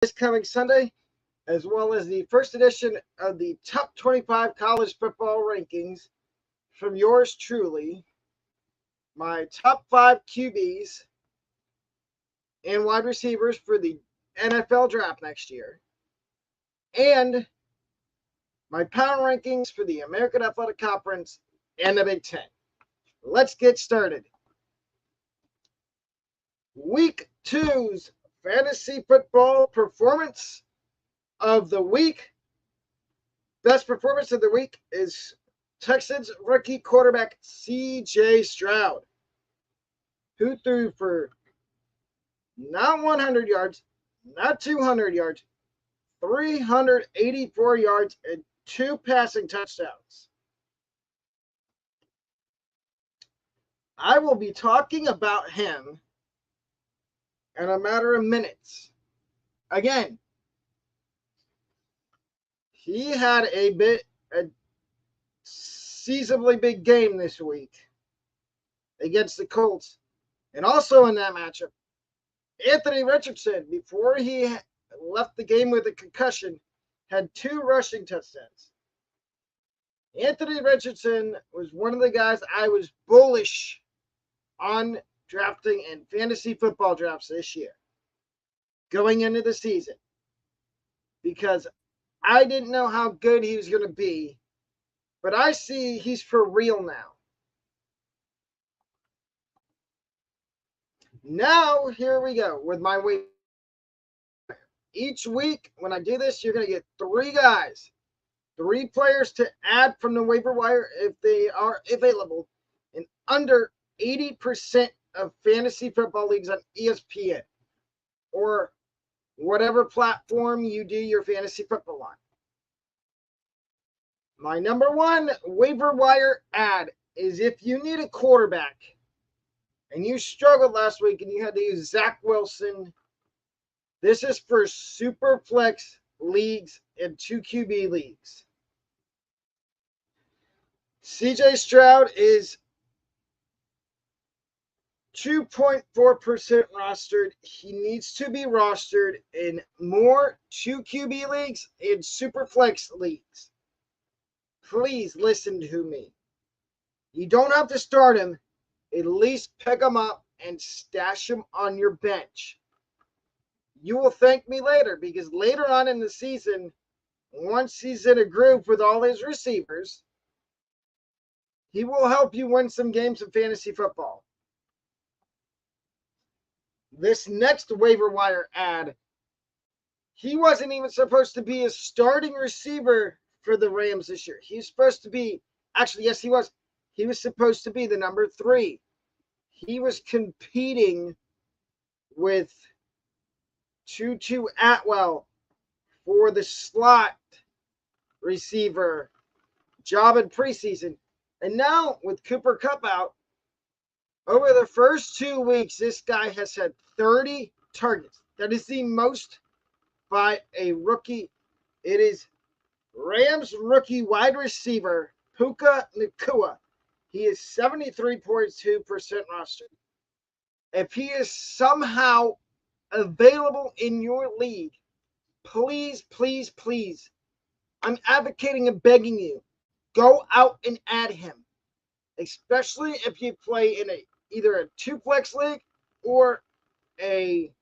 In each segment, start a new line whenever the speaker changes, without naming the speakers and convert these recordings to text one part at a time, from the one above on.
this coming Sunday, as well as the first edition of the top 25 college football rankings from yours truly, my top 5 QBs and wide receivers for the NFL draft next year, and my power rankings for the American Athletic Conference and the Big Ten. Let's get started. Week 2's fantasy football performance of the week. Best performance of the week is Texans rookie quarterback C.J. Stroud, who threw for not 100 yards, not 200 yards, 384 yards and 2 passing touchdowns. I will be talking about him in a matter of minutes. Again, he had a seasonably big game this week against the Colts. And also in that matchup, Anthony Richardson, before he left the game with a concussion, had 2 rushing touchdowns. Anthony Richardson was one of the guys I was bullish on drafting in fantasy football drafts this year, going into the season, because I didn't know how good he was going to be, but I see he's for real now. Now, here we go with my waiver. Each week, when I do this, you're going to get 3 guys, 3 players to add from the waiver wire if they are available in under 80% of fantasy football leagues on ESPN or whatever platform you do your fantasy football on. My number 1 waiver wire ad is if you need a quarterback and you struggled last week and you had to use Zach Wilson. This is for super flex leagues and 2 QB leagues. C.J. Stroud is 2.4% rostered. He needs to be rostered in more 2 QB leagues and super flex leagues. Please listen to me. You don't have to start him. At least pick him up and stash him on your bench. You will thank me later, because later on in the season, once he's in a groove with all his receivers, he will help you win some games of fantasy football. This next waiver wire ad, he wasn't even supposed to be a starting receiver for the Rams this year. He's supposed to be, actually, yes, he was. He was supposed to be the number 3. He was competing with Tutu Atwell for the slot receiver job in preseason. And now with Cooper Kupp out, over the first 2 weeks, this guy has had 30 targets. That is the most by a rookie. It is Rams rookie wide receiver Puka Nacua. He is 73.2% rostered. If he is somehow available in your league, please, please, please, I'm advocating and begging you, go out and add him. Especially if you play in either a 2 flex league or a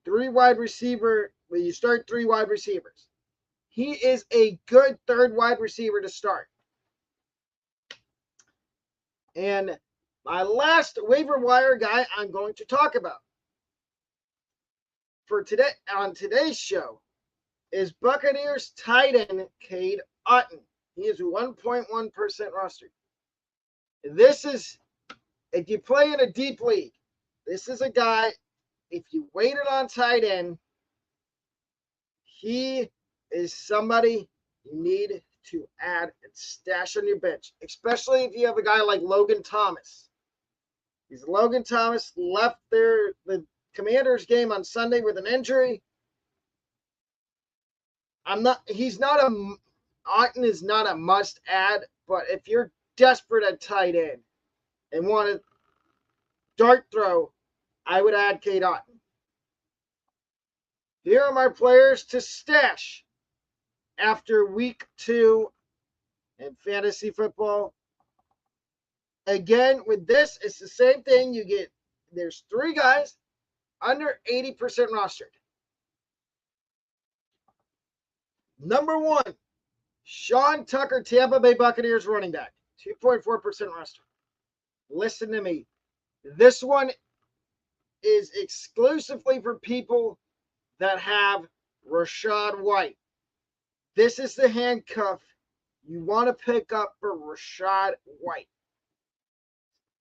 3 wide receiver where you start 3 wide receivers. He is a good 3rd wide receiver to start. And my last waiver wire guy I'm going to talk about for today on today's show is Buccaneers tight end Cade Otton. He is 1.1% rostered. This is, if you play in a deep league, this is a guy, if you waited on tight end, he is somebody you need to add and stash on your bench, especially if you have a guy like Logan Thomas. Logan Thomas left the Commanders game on Sunday with an injury. Otton is not a must add, but if you're desperate at tight end and want to dart throw, I would add Cade Otton. Here are my players to stash after week 2 in fantasy football. Again, with this, it's the same thing. There's 3 guys under 80% rostered. Number 1, Sean Tucker, Tampa Bay Buccaneers running back, 2.4% rostered. Listen to me. This one is exclusively for people that have Rachaad White. This is the handcuff you want to pick up for Rachaad White.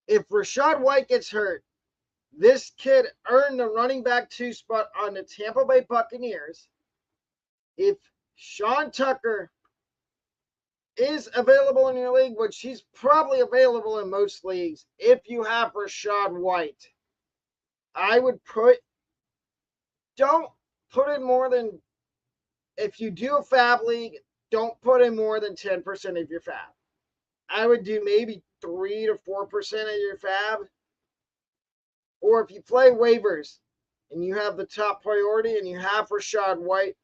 If Rachaad White gets hurt, this kid earned the running back 2 spot on the Tampa Bay Buccaneers. If Sean Tucker is available in your league, which he's probably available in most leagues, if you have Rachaad White, don't put in more than, if you do a fab league, don't put in more than 10% of your fab. I would do maybe 3 to 4% of your fab. Or if you play waivers and you have the top priority and you have Rachaad White,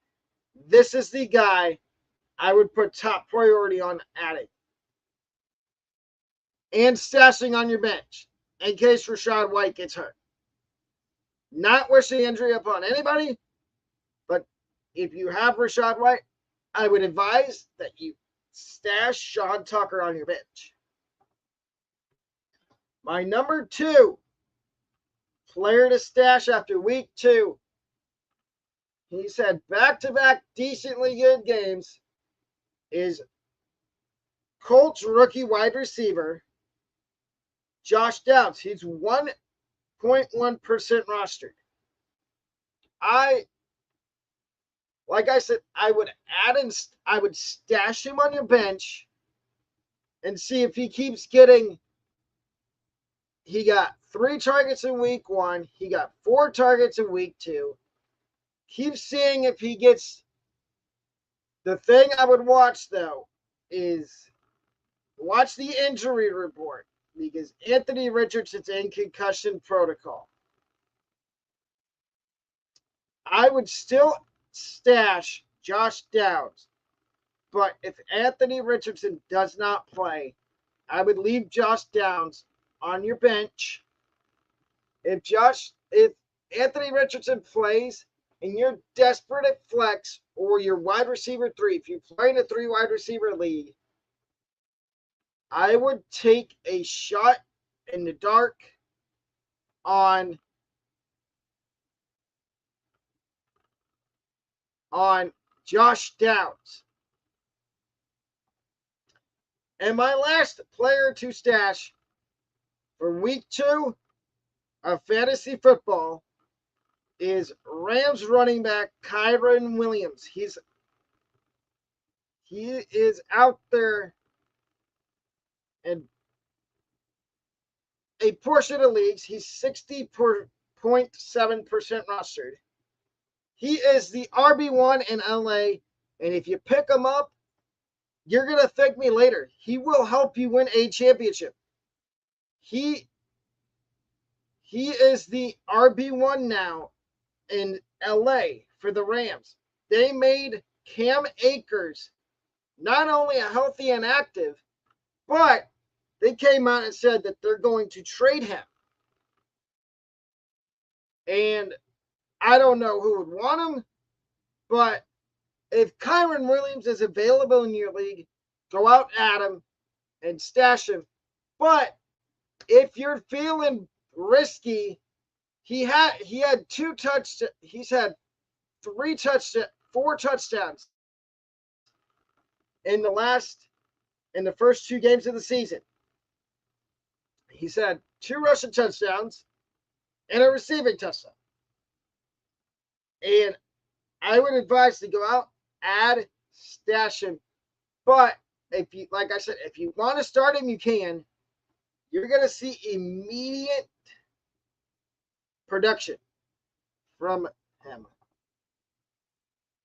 this is the guy I would put top priority on adding. And stashing on your bench in case Rachaad White gets hurt. Not wishing injury upon anybody, but if you have Rachaad White, I would advise that you stash Sean Tucker on your bench. My number 2 player to stash after week 2. He's had back-to-back decently good games. Is Colts rookie wide receiver Josh Downs. He's 1.1% rostered. Like I said, I would stash him on your bench and see if he keeps getting. He got 3 targets in week 1. He got 4 targets in week 2. Keep seeing if he gets. The thing I would watch, though, is watch the injury report because Anthony Richardson's in concussion protocol. I would still stash Josh Downs, but if Anthony Richardson does not play, I would leave Josh Downs on your bench. If Anthony Richardson plays and you're desperate at flex or your wide receiver 3, if you're playing a 3 wide receiver league, I would take a shot in the dark on Josh Downs. And my last player to stash for week 2 of fantasy football is Rams running back Kyren Williams. He is out there in a portion of leagues. He's 60.7% rostered. He is the RB1 in LA, and if you pick him up, you're going to thank me later. He will help you win a championship. He is the RB1 now in LA for the Rams. They made Cam Akers not only a healthy and active, but they came out and said that they're going to trade him. And I don't know who would want him, but if Kyren Williams is available in your league, go out at him and stash him. But if you're feeling risky, he's had 4 touchdowns in the first 2 games of the season. He's had 2 rushing touchdowns and a receiving touchdown. And I would advise to go out, add, stash him. But if you want to start him, you can. You're going to see immediate production from him.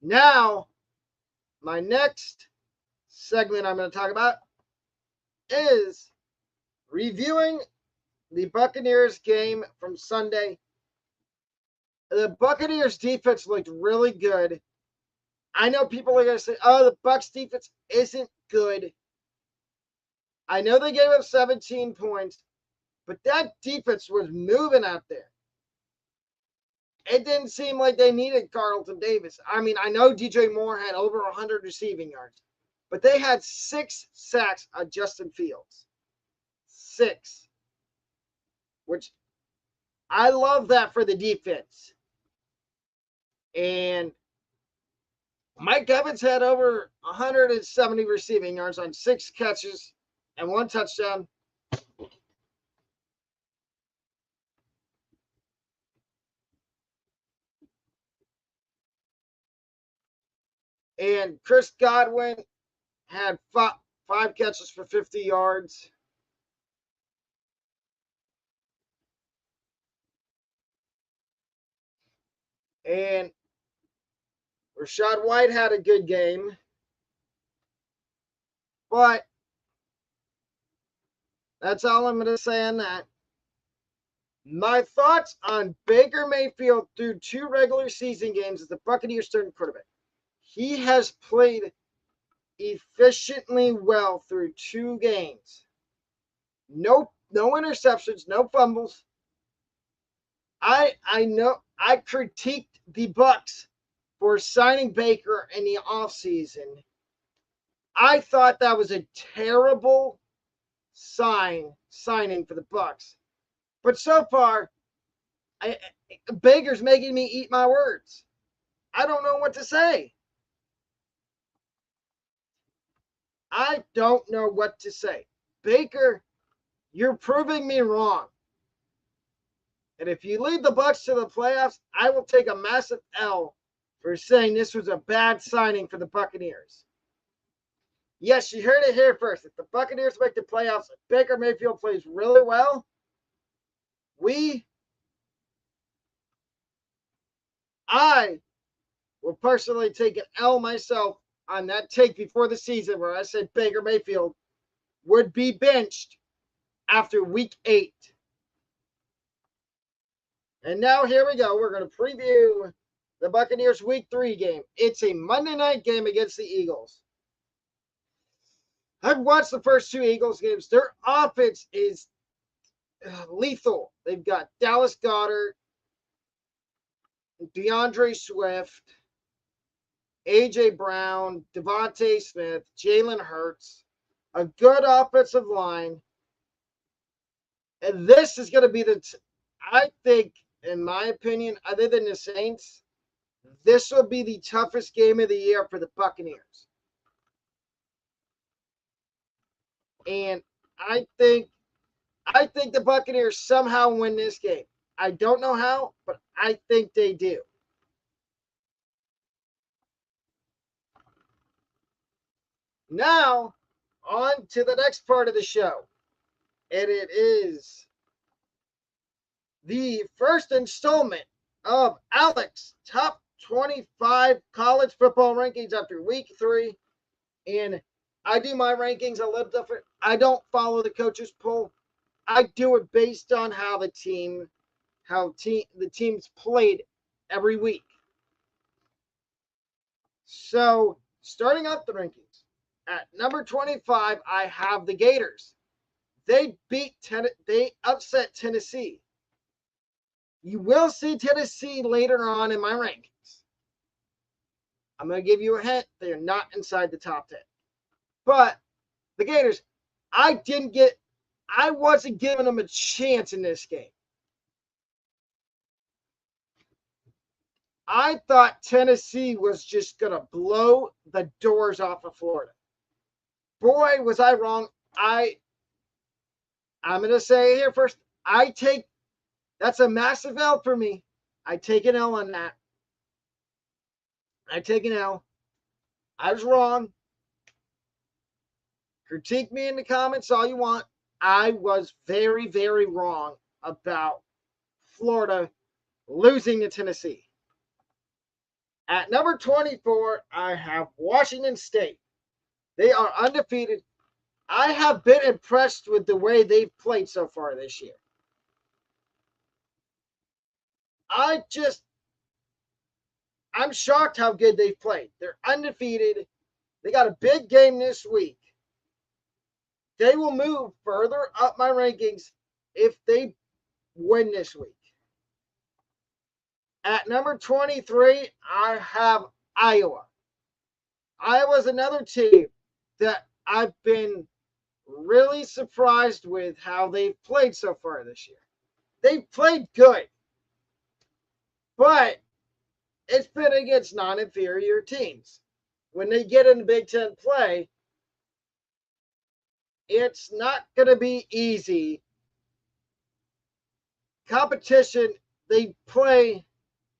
Now, my next segment I'm going to talk about is reviewing the Buccaneers game from Sunday. the Buccaneers defense looked really good. I know people are going to say, oh, the Bucs defense isn't good. I know they gave up 17 points, but that defense was moving out there. It didn't seem like they needed Carlton Davis. I mean, I know DJ Moore had over 100 receiving yards, but they had 6 sacks on Justin Fields. 6. Which I love that for the defense. And Mike Evans had over 170 receiving yards on 6 catches and 1 touchdown. And Chris Godwin had 5 catches for 50 yards. And Rachaad White had a good game. But that's all I'm going to say on that. My thoughts on Baker Mayfield through 2 regular season games as the Buccaneers starting quarterback. He has played efficiently well through 2 games. No interceptions, no fumbles. I know I critiqued the Bucs for signing Baker in the offseason. I thought that was a terrible signing for the Bucs. But so far, Baker's making me eat my words. I don't know what to say. I don't know what to say. Baker, you're proving me wrong. And if you lead the Bucs to the playoffs, I will take a massive L for saying this was a bad signing for the Buccaneers. Yes, you heard it here first. If the Buccaneers make the playoffs, if Baker Mayfield plays really well, I will personally take an L myself on that take before the season where I said Baker Mayfield would be benched after week 8. And now here we go. We're going to preview the Buccaneers week 3 game. It's a Monday night game against the Eagles. I've watched the first 2 Eagles games. Their offense is lethal. They've got Dallas Goedert, DeAndre Swift, A.J. Brown, Devontae Smith, Jalen Hurts, a good offensive line. And this is going to be I think, in my opinion, other than the Saints, this will be the toughest game of the year for the Buccaneers. And I think the Buccaneers somehow win this game. I don't know how, but I think they do. Now, on to the next part of the show. And it is the first installment of Alex's top 25 college football rankings after week 3. And I do my rankings a little different. I don't follow the coaches poll. I do it based on how the teams played every week. So, starting off the rankings, at number 25, I have the Gators. They upset Tennessee. You will see Tennessee later on in my rankings. I'm going to give you a hint. They are not inside the top 10. But the Gators, I wasn't giving them a chance in this game. I thought Tennessee was just going to blow the doors off of Florida. Boy, was I wrong. I'm going to say here first, that's a massive L for me. I take an L on that. I take an L. I was wrong. Critique me in the comments all you want. I was very, very wrong about Florida losing to Tennessee. At number 24, I have Washington State. They are undefeated. I have been impressed with the way they've played so far this year. I'm shocked how good they've played. They're undefeated. They got a big game this week. They will move further up my rankings if they win this week. At number 23, I have Iowa. Iowa's another team that I've been really surprised with how they've played so far this year. They've played good, but it's been against non-inferior teams. When they get in the Big Ten play, it's not going to be easy. Competition, they play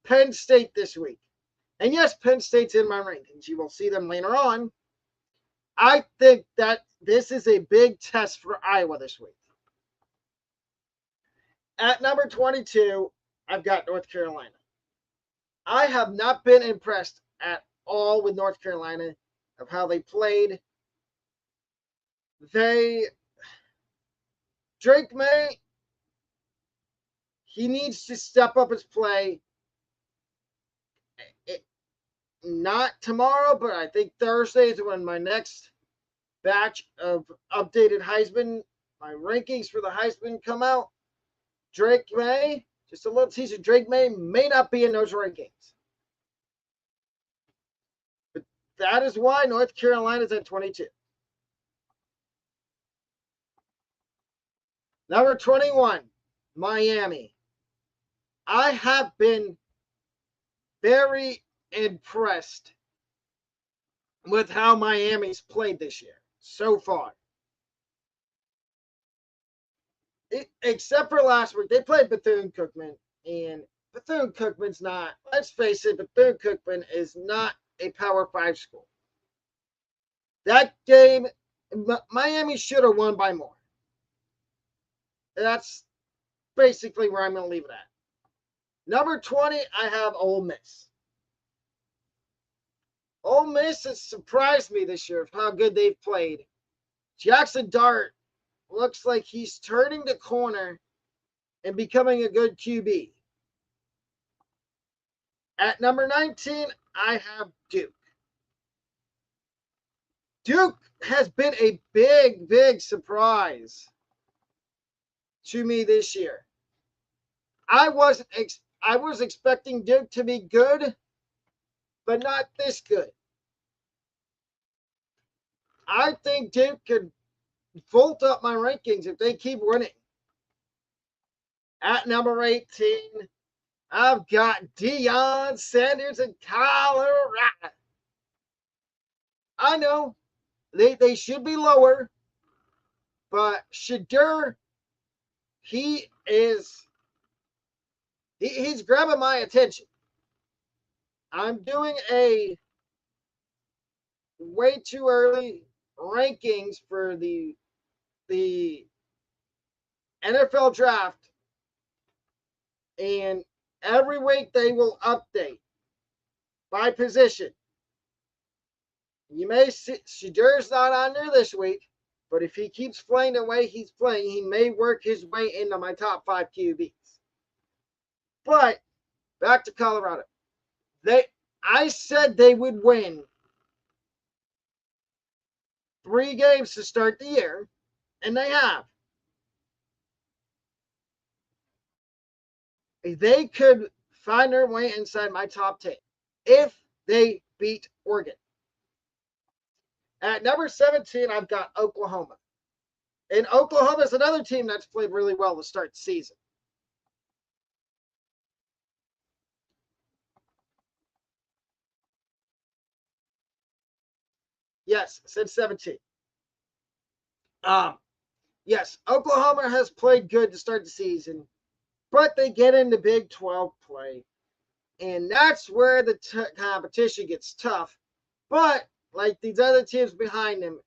Penn State this week. And yes, Penn State's in my rankings. You will see them later on. I think that this is a big test for Iowa this week. At number 22, I've got North Carolina. I have not been impressed at all with North Carolina of how they played. Drake May, he needs to step up his play. Not tomorrow, but I think Thursday is when my next batch of updated Heisman, my rankings for the Heisman come out. Drake May, just a little teaser, Drake May not be in those rankings. But that is why North Carolina is at 22. Number 21, Miami. I have been very impressed with how Miami's played this year so far. Except for last week, they played Bethune-Cookman, and Bethune-Cookman's not, let's face it, Bethune-Cookman is not a Power 5 school. That game, Miami should have won by more. That's basically where I'm going to leave it at. Number 20, I have Ole Miss. Ole Miss has surprised me this year of how good they've played. Jackson Dart looks like he's turning the corner and becoming a good QB. At number 19, I have Duke. Duke has been a big, big surprise to me this year. I was expecting Duke to be good, but not this good. I think Duke could vault up my rankings if they keep winning. At number 18, I've got Deion Sanders in Colorado. I know they should be lower, but Shadur, he's grabbing my attention. I'm doing a way too early rankings for the NFL draft, and every week they will update by position. You may see Shadur's not on there this week, but if he keeps playing the way he's playing, he may work his way into my top 5 QBs. But back to Colorado. I said they would win 3 games to start the year, and they have. They could find their way inside my top 10 if they beat Oregon. At number 17, I've got Oklahoma. And Oklahoma is another team that's played really well to start the season. Yes, since 17. Yes, Oklahoma has played good to start the season, but they get into Big 12 play, and that's where the competition gets tough. But like these other teams behind them,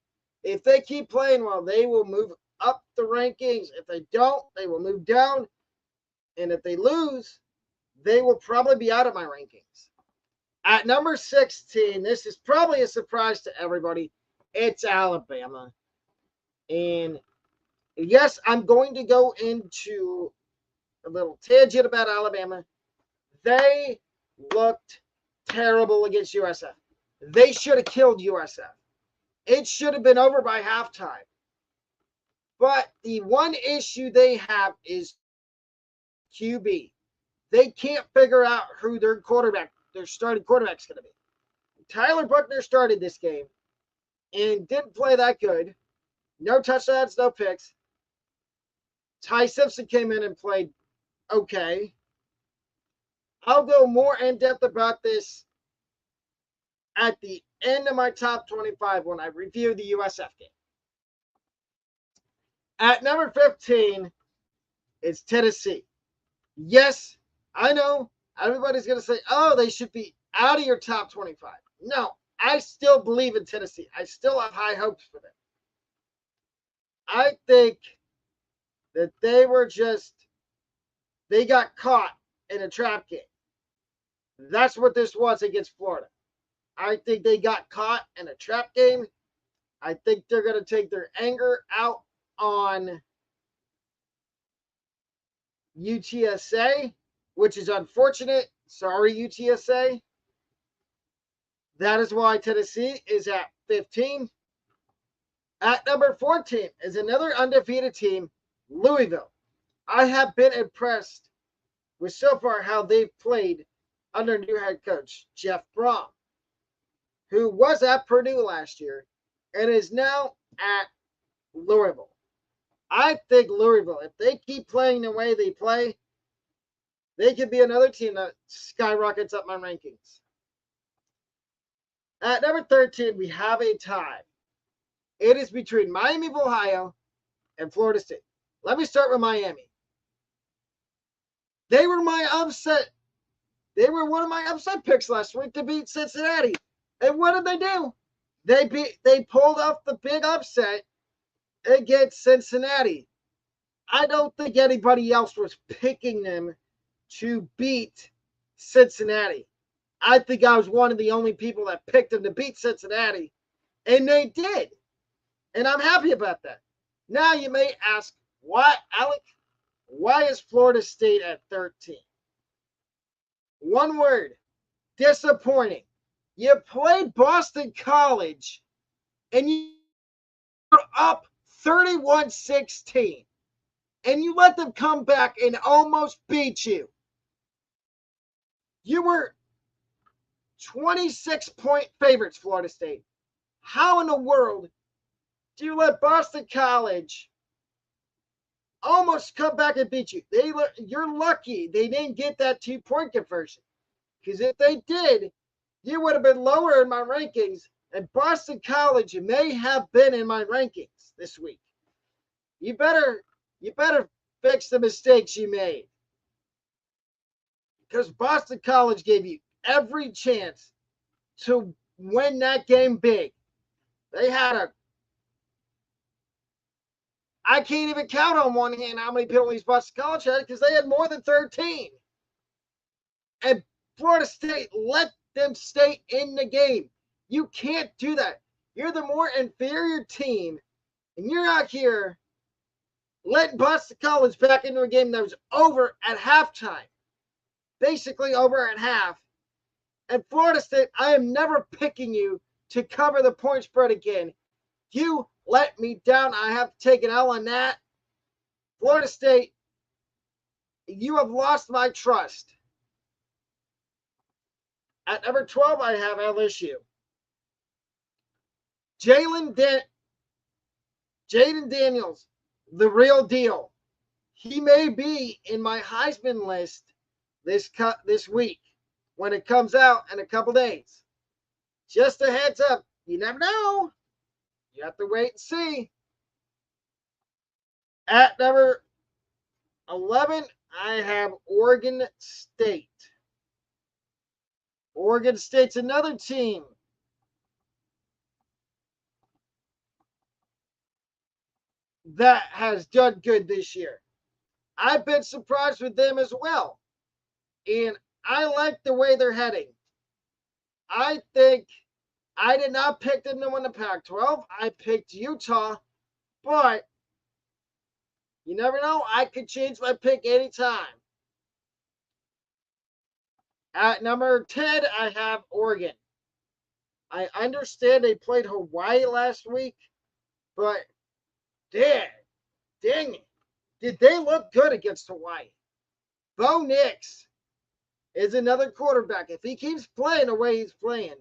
if they keep playing well, they will move up the rankings. If they don't, they will move down. And if they lose, they will probably be out of my rankings. At number 16, this is probably a surprise to everybody. It's Alabama. And yes, I'm going to go into a little tangent about Alabama. They looked terrible against USF. They should have killed USF. It should have been over by halftime. But the one issue they have is QB. They can't figure out who their starting quarterback's going to be. Tyler Buckner started this game and didn't play that good. No touchdowns, no picks. Ty Simpson came in and played okay. I'll go more in depth about this at the end of my top 25 when I review the USF game. At number 15, it's Tennessee. Yes, I know everybody's going to say, oh, they should be out of your top 25. No, I still believe in Tennessee. I still have high hopes for them. I think that they got caught in a trap game. That's what this was against Florida. I think they got caught in a trap game. I think they're going to take their anger out on UTSA, which is unfortunate. Sorry, UTSA. That is why Tennessee is at 15. At number 14 is another undefeated team, Louisville. I have been impressed with so far how they've played under new head coach Jeff Brom, who was at Purdue last year and is now at Louisville. I think Louisville, if they keep playing the way they play, they could be another team that skyrockets up my rankings. At number 13, we have a tie. It is between Miami of Ohio and Florida State. Let me start with Miami. They were my upset. They were one of my upset picks last week to beat Cincinnati. And what did they do? They pulled off the big upset against Cincinnati. I don't think anybody else was picking them to beat Cincinnati. I think I was one of the only people that picked them to beat Cincinnati, and they did. And I'm happy about that. Now you may ask, why, Alec? Why is Florida State at 13? One word, disappointing. You played Boston College, and you were up 31-16, and you let them come back and almost beat you. You were 26-point favorites, Florida State. How in the world do you let Boston College almost come back and beat you? You're lucky they didn't get that 2-point conversion. Because if they did, you would have been lower in my rankings, and Boston College may have been in my rankings this week. You better fix the mistakes you made. Because Boston College gave you every chance to win that game big. They had I can't even count on one hand how many penalties Boston College had because they had more than 13. And Florida State let them stay in the game. You can't do that. You're the more inferior team, and you're out here letting Boston College back into a game that was over at halftime. Basically over at half. And Florida State, I am never picking you to cover the point spread again. You let me down. I have to take an L on that. Florida State, you have lost my trust. At number 12, I have LSU. Jaden Daniels, the real deal. He may be in my Heisman list this week when it comes out in a couple days. Just a heads up. You never know. You have to wait and see. At number 11, I have Oregon State. Oregon State's another team that has done good this year. I've been surprised with them as well. And I like the way they're heading. I think I did not pick them to win the Pac-12. I picked Utah, but you never know. I could change my pick anytime. At number 10, I have Oregon. I understand they played Hawaii last week, but dang it. Did they look good against Hawaii? Bo Nix is another quarterback. If he keeps playing the way he's playing,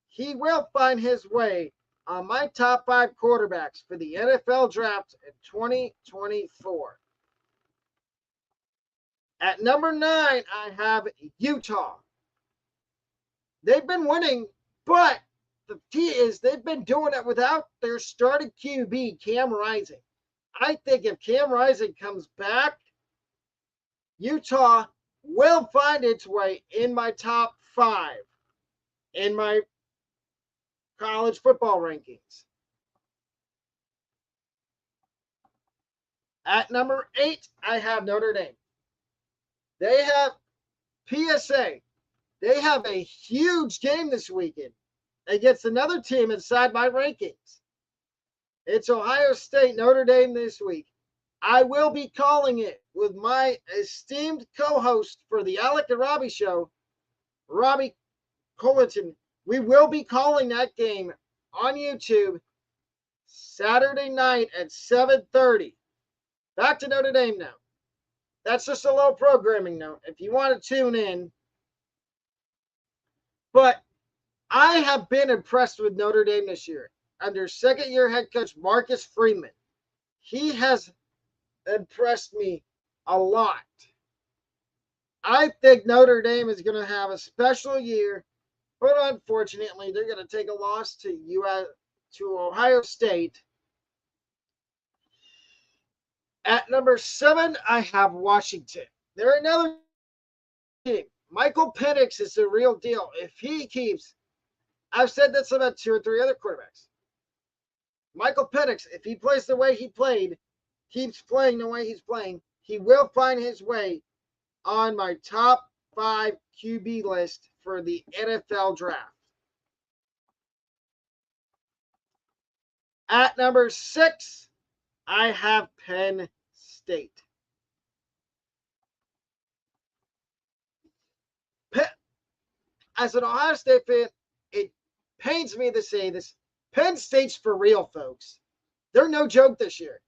he will find his way on my top 5 quarterbacks for the NFL draft in 2024. At number 9, I have Utah. They've been winning, but the key is they've been doing it without their starting QB, Cam Rising. I think if Cam Rising comes back, Utah will find its way in my top 5 in my college football rankings. At number 8, I have Notre Dame. They have PSA. They have a huge game this weekend against another team inside my rankings. It's Ohio State, Notre Dame this week. I will be calling it with my esteemed co-host for the Alec and Robbie show, Robbie Colleton. We will be calling that game on YouTube Saturday night at 7:30. Back to Notre Dame now. That's just a little programming note if you want to tune in. But I have been impressed with Notre Dame this year under second-year head coach Marcus Freeman. He has impressed me a lot. I think Notre Dame is going to have a special year, but unfortunately, they're going to take a loss to Ohio State. At number 7, I have Washington. They're another team. Michael Penix is the real deal. If he keeps, I've said this about 2 or 3 other quarterbacks. Michael Penix, if he plays the way he played, keeps playing the way he's playing, he will find his way on my top 5 QB list for the NFL draft. At number 6, I have Penn State. As an Ohio State fan, it pains me to say this. Penn State's for real, folks. They're no joke this year.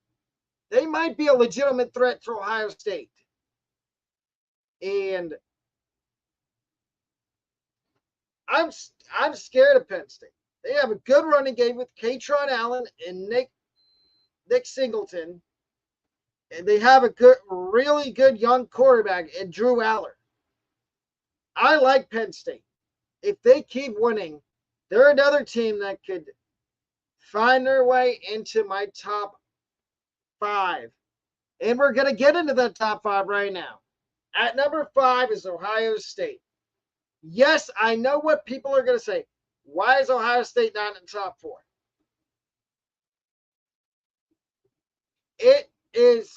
They might be a legitimate threat to Ohio State. And I'm scared of Penn State. They have a good running game with Katron Allen and Nick Singleton. And they have a really good young quarterback in Drew Aller. I like Penn State. If they keep winning, they're another team that could find their way into my top 5. And we're going to get into that top 5 right now. At number 5 is Ohio State. Yes, I know what people are going to say. Why is Ohio State not in the top 4? It is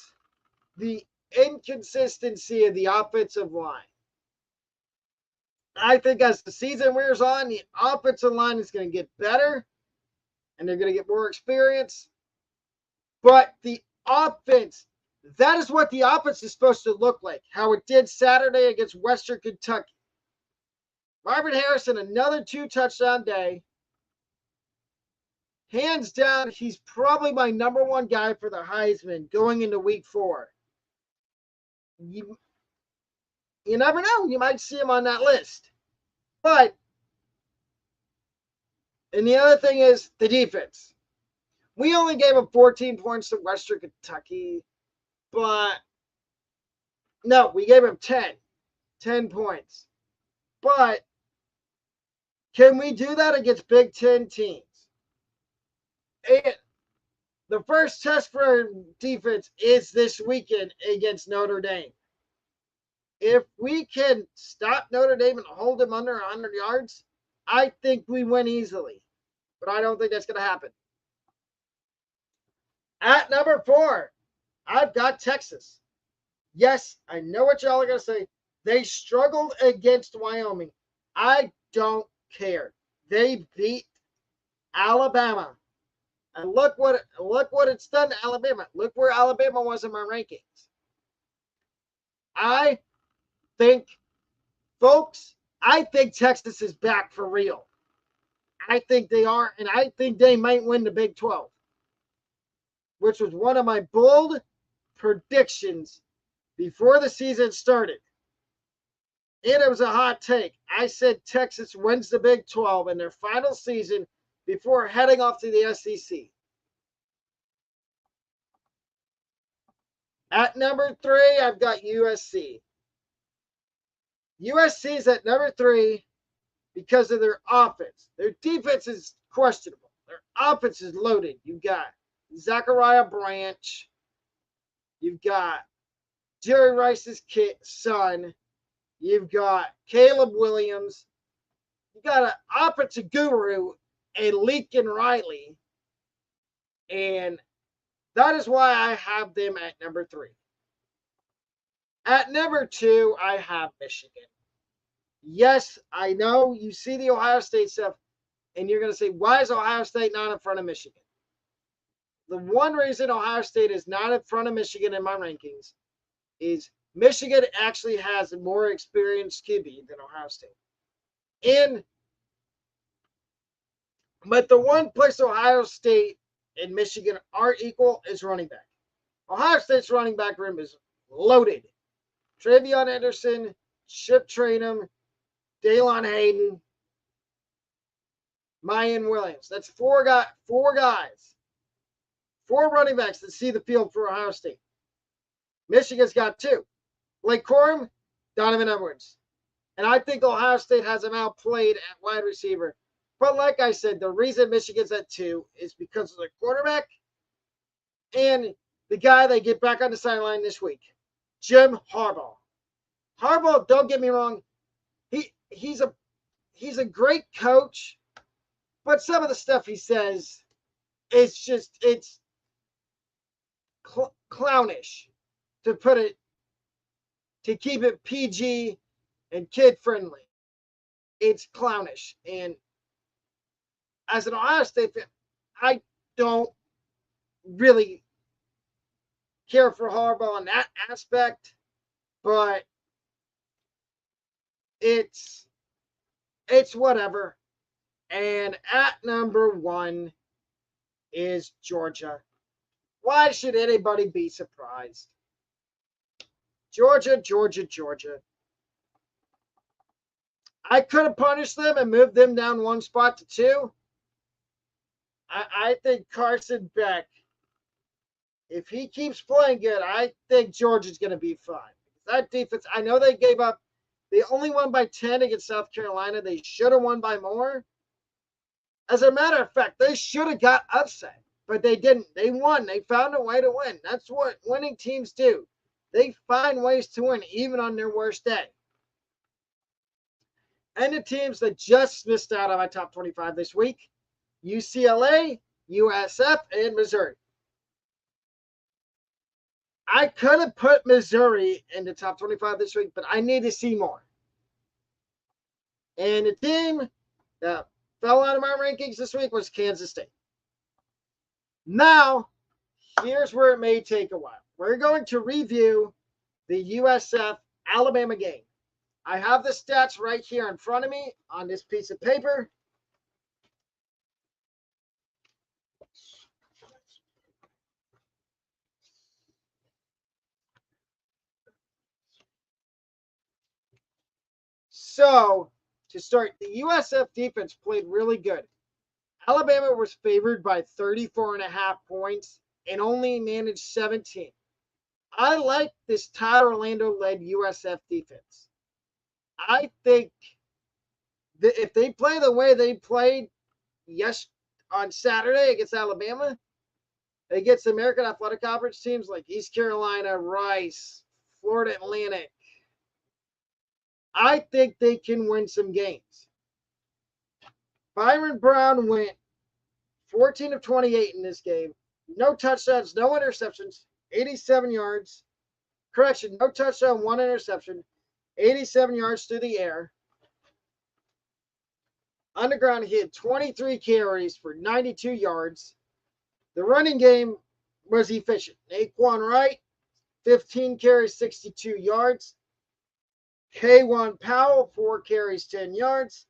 the inconsistency of the offensive line. I think as the season wears on, the offensive line is going to get better and they're going to get more experience. But the offense, that is what the offense is supposed to look like, how it did Saturday against Western Kentucky. Marvin Harrison, another 2-touchdown day. Hands down, he's probably my number 1 guy for the Heisman going into week 4. You never know. You might see him on that list. But, and the other thing is the defense. We only gave up 14 points to Western Kentucky, but no, we gave him 10 points. But can we do that against Big Ten teams? And the first test for our defense is this weekend against Notre Dame. If we can stop Notre Dame and hold them under 100 yards, I think we win easily. But I don't think that's going to happen. At number 4, I've got Texas. Yes, I know what y'all are going to say. They struggled against Wyoming. I don't care. They beat Alabama. And look what it's done to Alabama. Look where Alabama was in my rankings. I think, folks, I think Texas is back for real. I think they are, and I think they might win the Big 12, which was one of my bold predictions before the season started. And it was a hot take. I said Texas wins the Big 12 in their final season before heading off to the SEC. At number 3, I've got USC. USC is at number 3 because of their offense. Their defense is questionable. Their offense is loaded. You've got Zachariah Branch. You've got Jerry Rice's son. You've got Caleb Williams. You've got an offensive guru, a Lincoln Riley. And that is why I have them at number 3. At number 2, I have Michigan. Yes, I know you see the Ohio State stuff, and you're going to say, why is Ohio State not in front of Michigan? The one reason Ohio State is not in front of Michigan in my rankings is Michigan actually has a more experienced QB than Ohio State. But the one place Ohio State and Michigan are equal is running back. Ohio State's running back room is loaded. Travion Anderson, Chip Trainum, Daylon Hayden, Mayan Williams. That's four guys, four running backs that see the field for Ohio State. Michigan's got 2. Blake Corum, Donovan Edwards. And I think Ohio State has him outplayed at wide receiver. But like I said, the reason Michigan's at 2 is because of the quarterback and the guy they get back on the sideline this week, Jim Harbaugh. Harbaugh, don't get me wrong, he's a great coach, but some of the stuff he says, it's clownish, to keep it PG and kid friendly. It's clownish. And as an Ohio State fan, I don't really care for Harbaugh in that aspect, but it's whatever. And at number 1 is Georgia. Why should anybody be surprised? Georgia. I could have punished them and moved them down 1 spot to 2. I think Carson Beck, if he keeps playing good, I think Georgia's going to be fine. That defense, I know they gave up. They only won by 10 against South Carolina. They should have won by more. As a matter of fact, they should have got upset, but they didn't. They won. They found a way to win. That's what winning teams do. They find ways to win, even on their worst day. And the teams that just missed out on my top 25 this week, UCLA, USF, and Missouri. I could have put Missouri in the top 25 this week, but I need to see more. And the team that fell out of my rankings this week was Kansas State. Now, here's where it may take a while. We're going to review the USF Alabama game. I have the stats right here in front of me on this piece of paper. So, to start, the USF defense played really good. Alabama was favored by 34.5 points and only managed 17. I like this Todd Orlando-led USF defense. I think that if they play the way they played on Saturday against Alabama, against the American Athletic Conference teams like East Carolina, Rice, Florida Atlantic, I think they can win some games. Byron Brown went 14 of 28 in this game. No touchdowns, no interceptions, 87 yards. Correction, no touchdown, 1 interception, 87 yards through the air. On the ground, he had 23 carries for 92 yards. The running game was efficient. Naquan Wright, 15 carries, 62 yards. K1 Powell, 4 carries, 10 yards.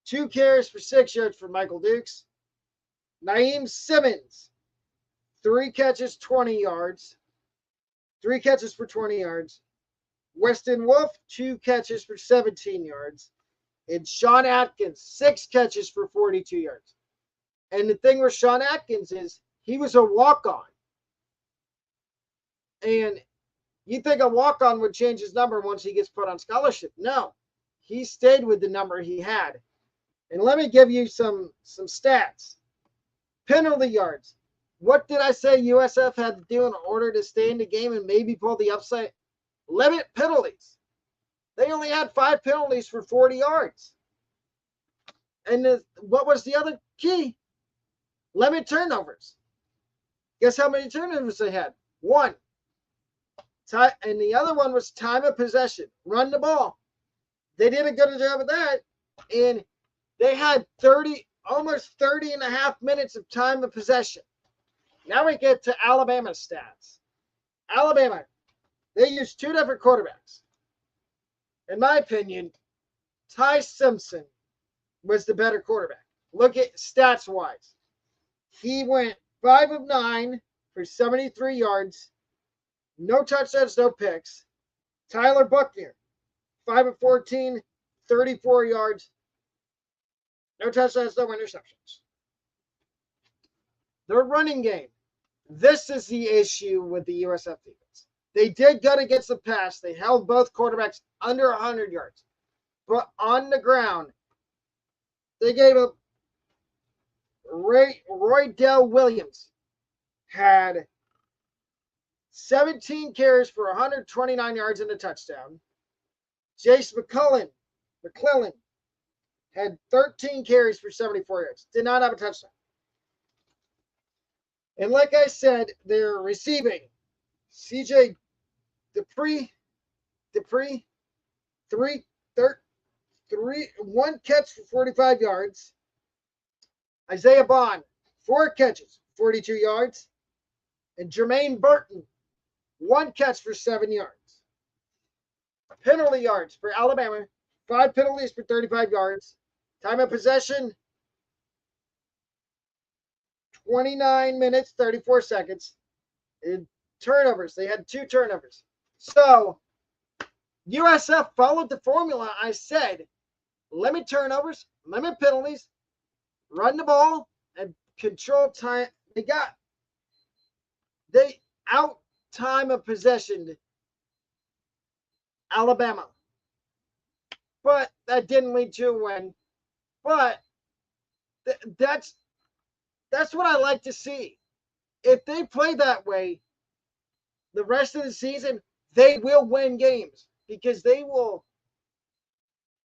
2 carries for 6 yards for Michael Dukes. Naeem Simmons, 3 catches, 20 yards. 3 catches for 20 yards. Weston Wolf, 2 catches for 17 yards. And Sean Atkins, 6 catches for 42 yards. And the thing with Sean Atkins is he was a walk-on. And you think a walk-on would change his number once he gets put on scholarship. No. He stayed with the number he had. And let me give you some stats. Penalty yards. What did I say USF had to do in order to stay in the game and maybe pull the upside? Limit penalties. They only had 5 penalties for 40 yards. And what was the other key? Limit turnovers. Guess how many turnovers they had? 1. And the other one was time of possession. Run the ball. They did a good job of that. And they had almost 30 and a half minutes of time of possession. Now we get to Alabama's stats. Alabama, they used 2 different quarterbacks. In my opinion, Ty Simpson was the better quarterback. Look at stats-wise. He went 5 of 9 for 73 yards. No touchdowns, no picks. Tyler Buckner, 5 of 14, 34 yards. No touchdowns, no interceptions. Their running game. This is the issue with the USF defense. They did good against the pass. They held both quarterbacks under 100 yards. But on the ground, they gave up. Roy Dell Williams had 17 carries for 129 yards and a touchdown. Jace McClellan had 13 carries for 74 yards. Did not have a touchdown. And like I said, they're receiving. CJ Dupree, 1 catch for 45 yards. Isaiah Bond, 4 catches, 42 yards. And Jermaine Burton, 1 catch for 7 yards. Penalty yards for Alabama, 5 penalties for 35 yards. Time of possession, 29 minutes, 34 seconds. And turnovers, they had 2 turnovers. So, USF followed the formula I said. Limit turnovers, limit penalties, run the ball, and control time. They out time of possession Alabama. But that didn't lead to a win. But that's what I like to see. If they play that way the rest of the season, they will win games because they will.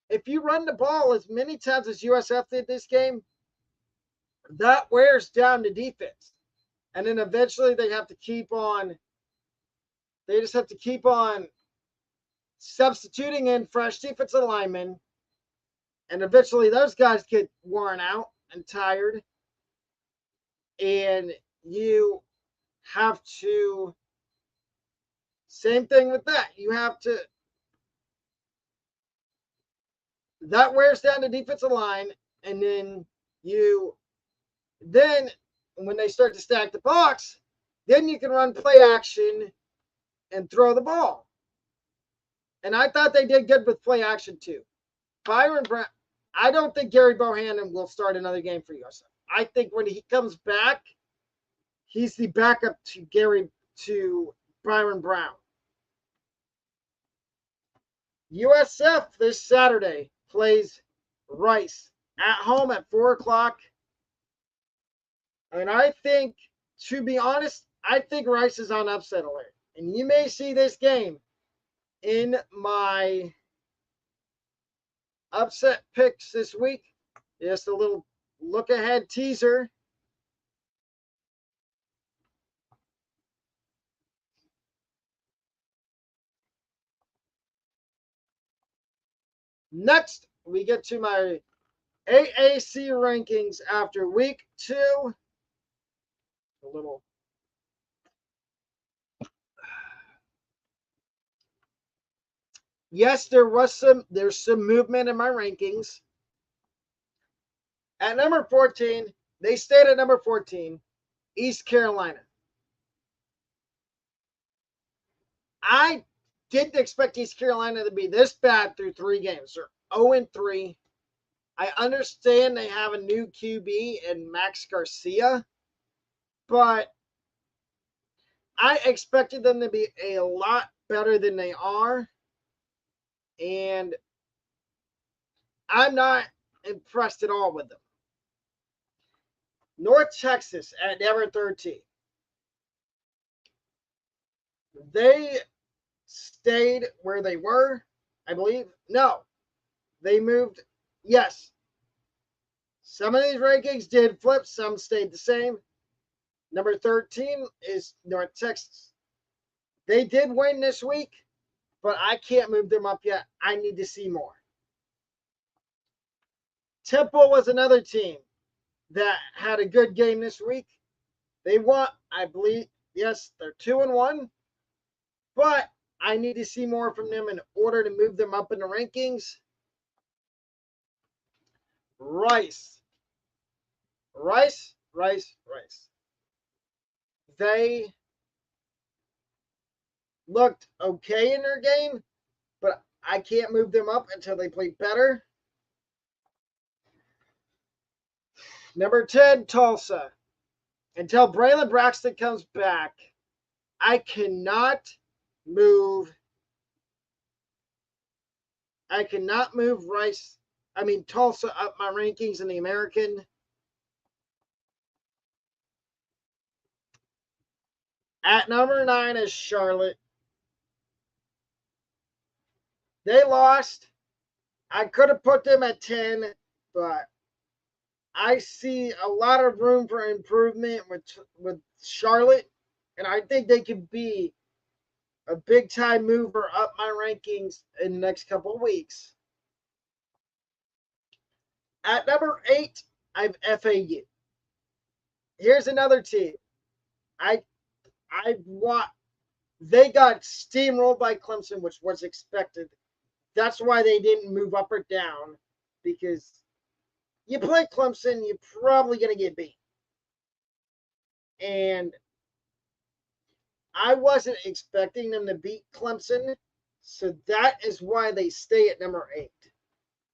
If you run the ball as many times as USF did this game, that wears down the defense. And then eventually they just have to keep on substituting in fresh defensive linemen. And eventually those guys get worn out and tired. And you have to, same thing with that. You have to, that wears down the defensive line. And then when they start to stack the box, then you can run play action and throw the ball. And I thought they did good with play action too. Byron Brown, I don't think Gary Bohannon will start another game for USF. I think when he comes back, he's the backup to Byron Brown. USF this Saturday plays Rice at home at 4 o'clock. And I think, to be honest, I think Rice is on upset alert. And you may see this game in my upset picks this week. Just a little look ahead teaser. Next, we get to my AAC rankings after week 2. A little. Yes, there's some movement in my rankings. At number 14, they stayed at number 14, East Carolina. I didn't expect East Carolina to be this bad through 3 games. They're 0-3. I understand they have a new QB in Max Garcia, but I expected them to be a lot better than they are. And I'm not impressed at all with them. North Texas at number 13. They stayed where they were, I believe. No, they moved. Yes. Some of these rankings did flip, some stayed the same. Number 13 is North Texas. They did win this week, but I can't move them up yet. I need to see more. Temple was another team that had a good game this week. They won, I believe. Yes, they're 2-1, but I need to see more from them in order to move them up in the rankings. Rice. They looked okay in their game, but I can't move them up until they play better. Number 10, Tulsa. Until Braylon Braxton comes back, I cannot move Tulsa up my rankings in the American. At number 9 is Charlotte. They lost. I could have put them at 10, but I see a lot of room for improvement with Charlotte, and I think they could be a big time mover up my rankings in the next couple of weeks. At number 8, I have FAU. Here's another team. They got steamrolled by Clemson, which was expected. That's why they didn't move up or down, because you play Clemson, you're probably going to get beat. And I wasn't expecting them to beat Clemson, so that is why they stay at number 8.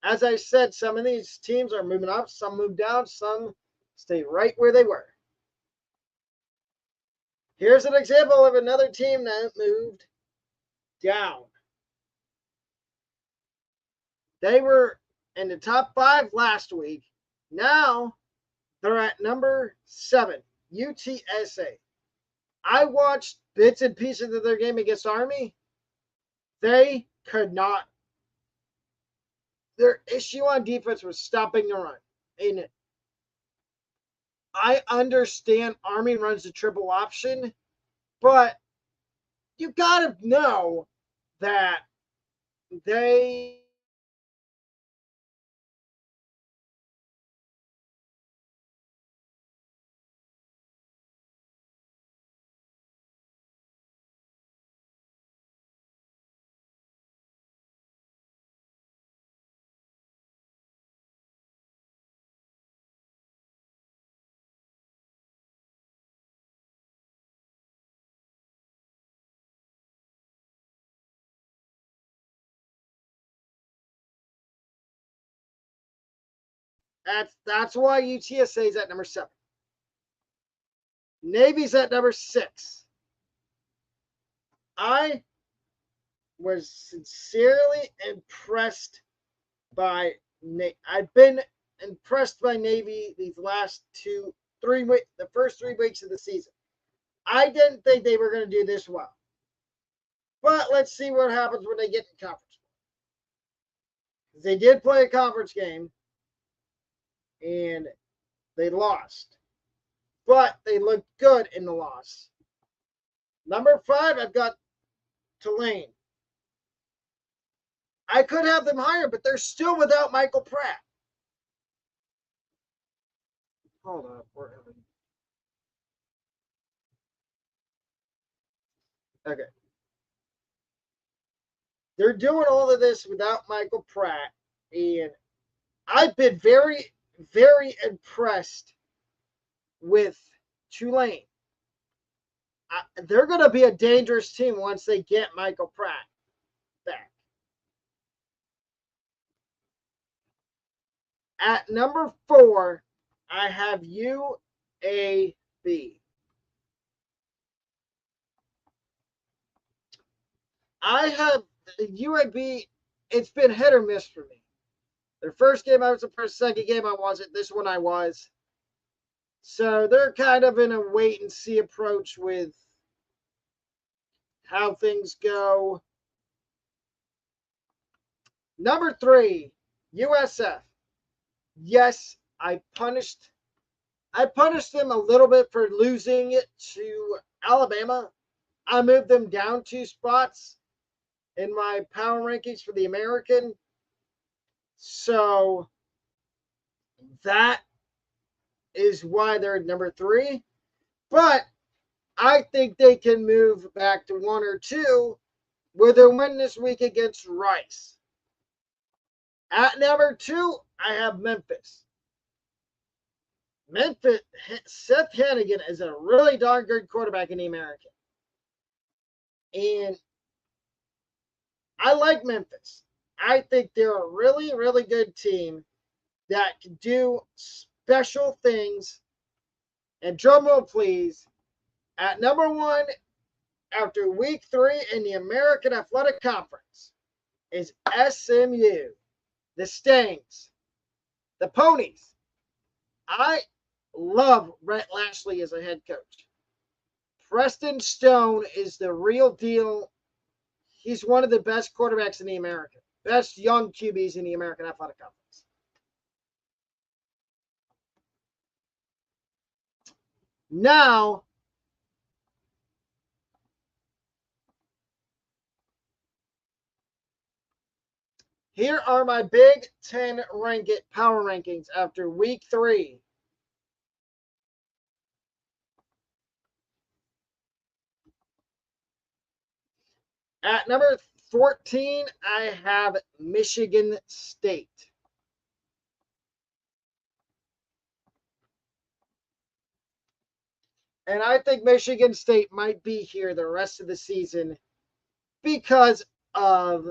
As I said, some of these teams are moving up, some move down, some stay right where they were. Here's an example of another team that moved down. They were in the top 5 last week. Now they're at number 7, UTSA. I watched bits and pieces of their game against Army. They could not. Their issue on defense was stopping the run. And I understand Army runs the triple option, but you got to know that they that's why UTSA is at number 7. Navy's at number 6. I was sincerely impressed by I've been impressed by Navy these last 3 weeks, the first 3 weeks of the season. I didn't think they were going to do this well. But let's see what happens when they get in conference. They did play a conference game and they lost. But they looked good in the loss. Number 5, I've got Tulane. I could have them higher, but they're still without Michael Pratt. Hold up. Okay. They're doing all of this without Michael Pratt, and I've been very, very impressed with Tulane. They're going to be a dangerous team once they get Michael Pratt back. At number 4, I have UAB. I have UAB. It's been hit or miss for me. Their first game I was impressed. Second game I wasn't. This one I was. So they're kind of in a wait and see approach with how things go. Number 3, USF. Yes, I punished them a little bit for losing it to Alabama. I moved them down 2 spots in my power rankings for the American. So that is why they're number 3. But I think they can move back to 1 or 2 with a win this week against Rice. At number 2, I have Memphis. Seth Hannigan is a really darn good quarterback in the American. And I like Memphis. I think they're a really, really good team that can do special things. And drumroll, please. At number 1, after week 3 in the American Athletic Conference, is SMU, the Stings, the Ponies. I love Rhett Lashley as a head coach. Preston Stone is the real deal. He's one of the best quarterbacks in the American, best young QBs in the American Athletic Conference. Now, here are my Big Ten power rankings after week 3. At number 14, I have Michigan State. And I think Michigan State might be here the rest of the season because of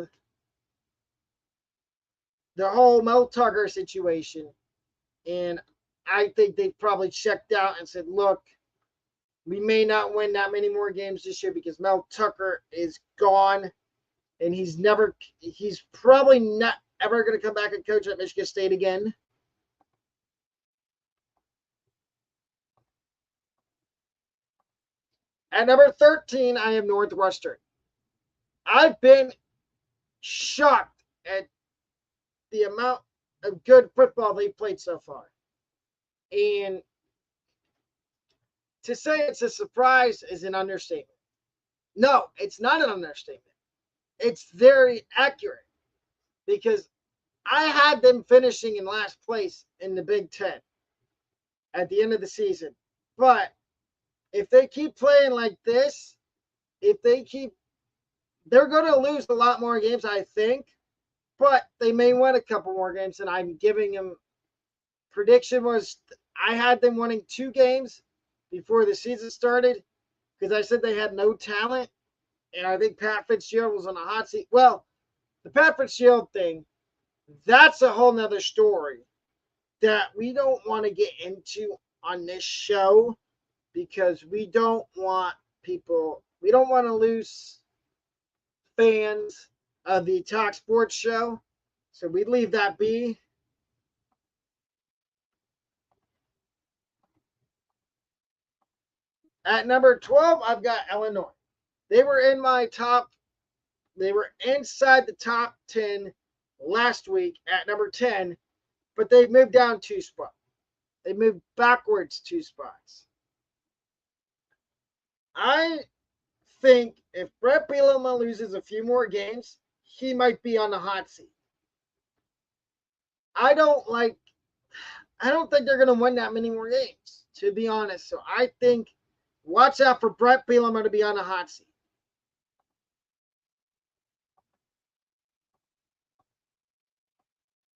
the whole Mel Tucker situation. And I think they probably checked out and said, look, we may not win that many more games this year because Mel Tucker is gone. And he's probably not ever going to come back and coach at Michigan State again. At number 13, I have Northwestern. I've been shocked at the amount of good football they've played so far. And to say it's a surprise is an understatement. No, it's not an understatement. It's very accurate because I had them finishing in last place in the Big Ten at the end of the season. But if they keep playing like this, they're going to lose a lot more games, I think. But they may win a couple more games, and I'm giving them. Prediction was I had them winning 2 games before the season started because I said they had no talent, and I think Pat Fitzgerald was on a hot seat. Well, the Pat Fitzgerald thing, that's a whole nother story that we don't want to get into on this show because we don't want to lose fans of the Talk Sports show. So we leave that be. At number 12, I've got Illinois. They were inside the top 10 last week at number 10, but they moved down 2 spots. They moved backwards 2 spots. I think if Brett Bielema loses a few more games, he might be on the hot seat. I don't think they're going to win that many more games, to be honest. So I think watch out for Brett Bielema to be on the hot seat.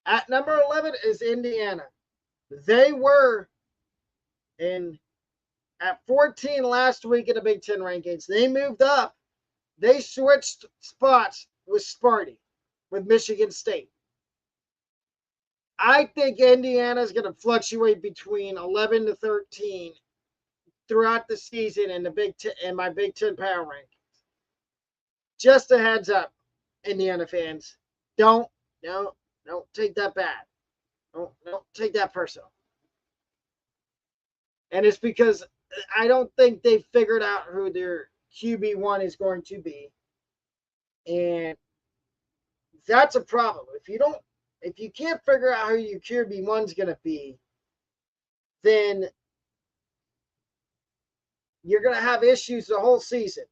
At number 11 is Indiana. They were at 14 last week in the Big Ten rankings. They moved up. They switched spots with Sparty, with Michigan State. I think Indiana is going to fluctuate between 11 to 13 throughout the season in my Big Ten power rankings. Just a heads up, Indiana fans. Don't take that bad. Don't take that personal. And it's because I don't think they figured out who their QB1 is going to be. And that's a problem. If you can't figure out who your QB1 is going to be, then you're going to have issues the whole season.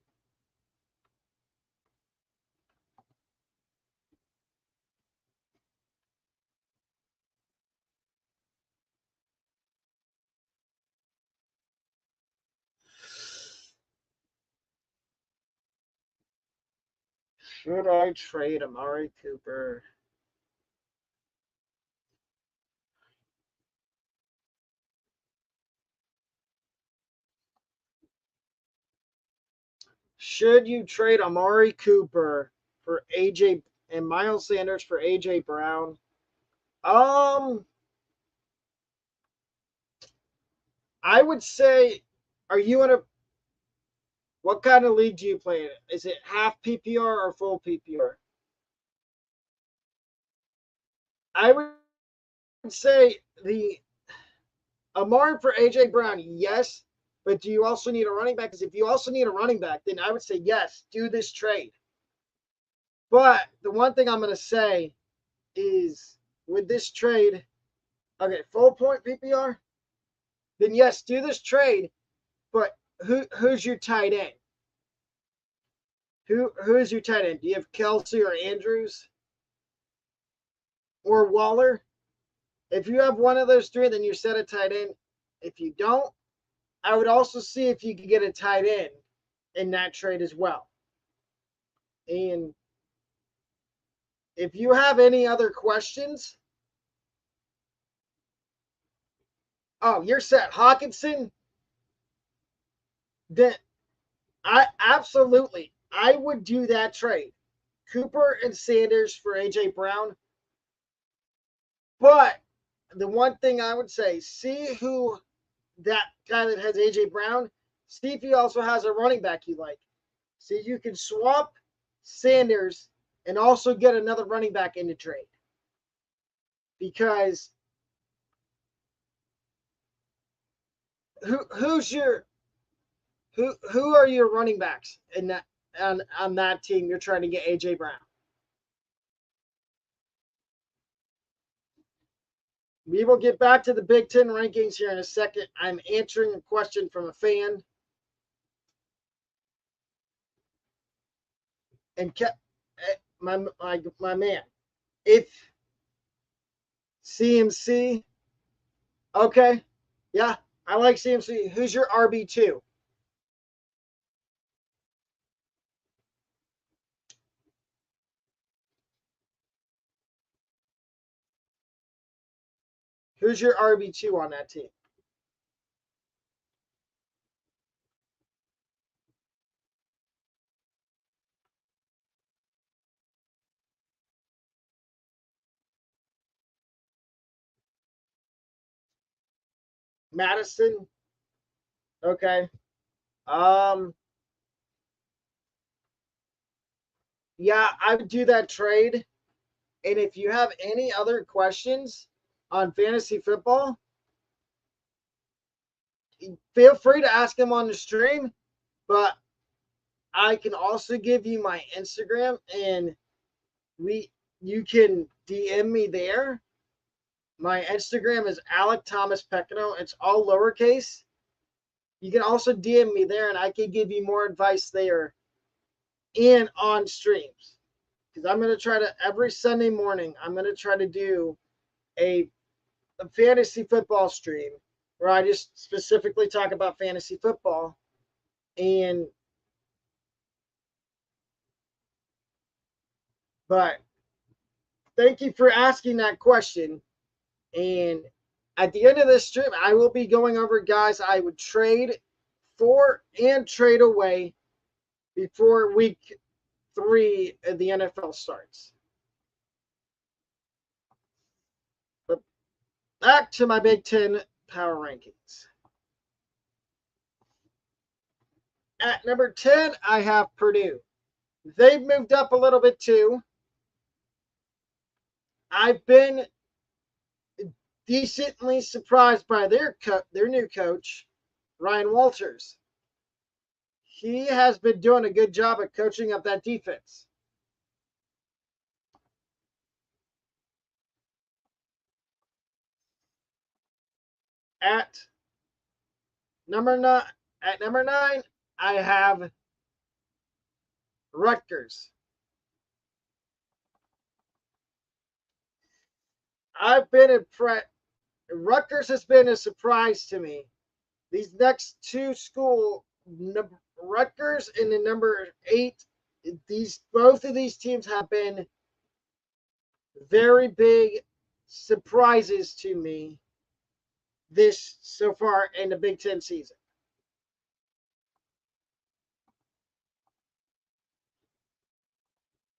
Should I trade Amari Cooper? Should you trade Amari Cooper for AJ and Miles Sanders for AJ Brown? I would say, are you in what kind of league do you play in? Is it half PPR or full PPR? I would say the Amari for AJ Brown, yes, but do you also need a running back? Because if you also need a running back, then I would say yes, do this trade. But the one thing I'm going to say is with this trade, okay, full point PPR, then yes, do this trade. But who's your tight end? Who's your tight end? Do you have Kelsey or Andrews or Waller? If you have one of those three, then you set a tight end. If you don't, I would also see if you could get a tight end in that trade as well. And if you have any other questions, you're set. Hawkinson, then I would do that trade. Cooper and Sanders for AJ Brown. But the one thing I would say, see who that guy that has AJ Brown, see if he also has a running back you like. See, you can swap Sanders and also get another running back in the trade. Because who are your running backs in that on that team you're trying to get AJ Brown? We will get back to the Big Ten rankings here in a second. I'm answering a question from a fan. And my man, if CMC, okay, yeah, I like CMC. Who's your RB2? Who's your RB2 on that team? Madison. Okay. Yeah, I would do that trade. And if you have any other questions on fantasy football, feel free to ask them on the stream. But I can also give you my Instagram, and you can DM me there. My Instagram is Alec Thomas Pecano. It's all lowercase. You can also DM me there, and I can give you more advice there and on streams. Because I'm going to try to, every Sunday morning, I'm going to try to do a fantasy football stream where I just specifically talk about fantasy football. But thank you for asking that question. And at the end of this stream, I will be going over guys I would trade for and trade away before week 3 of the NFL starts. But back to my Big Ten power rankings. At number 10, I have Purdue. They've moved up a little bit too. I've been decently surprised by their new coach, Ryan Walters. He has been doing a good job at coaching up that defense. At number 9, I have Rutgers. I've been impressed. Rutgers has been a surprise to me. These next two schools, Rutgers and the number 8, both of these teams have been very big surprises to me this so far in the Big Ten season.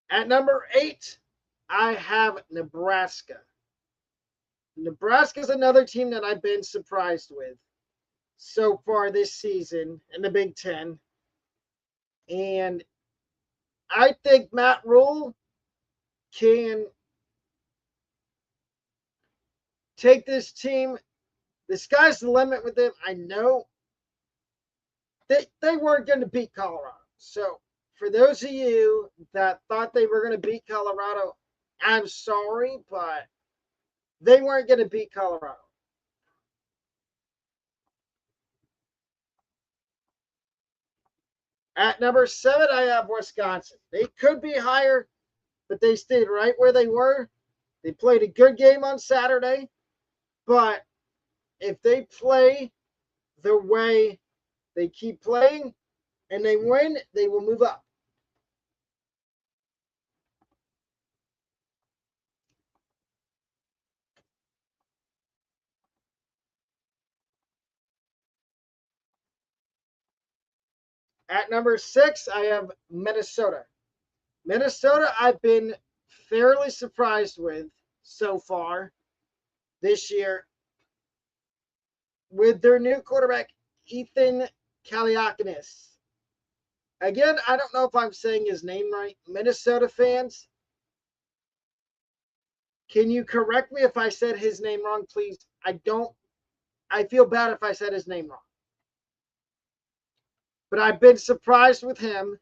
At number 8, I have Nebraska. Nebraska is another team that I've been surprised with so far this season in the Big Ten. And I think Matt Rule can take this team. The sky's the limit with them. I know they weren't going to beat Colorado. So for those of you that thought they were going to beat Colorado, I'm sorry, but they weren't going to beat Colorado. At number 7, I have Wisconsin. They could be higher, but they stayed right where they were. They played a good game on Saturday, but if they play the way they keep playing and they win, they will move up. At number 6, I have Minnesota. Minnesota, I've been fairly surprised with so far this year with their new quarterback, Ethan Kaliakis. Again, I don't know if I'm saying his name right. Minnesota fans, can you correct me if I said his name wrong, please? I feel bad if I said his name wrong. But I've been surprised with him.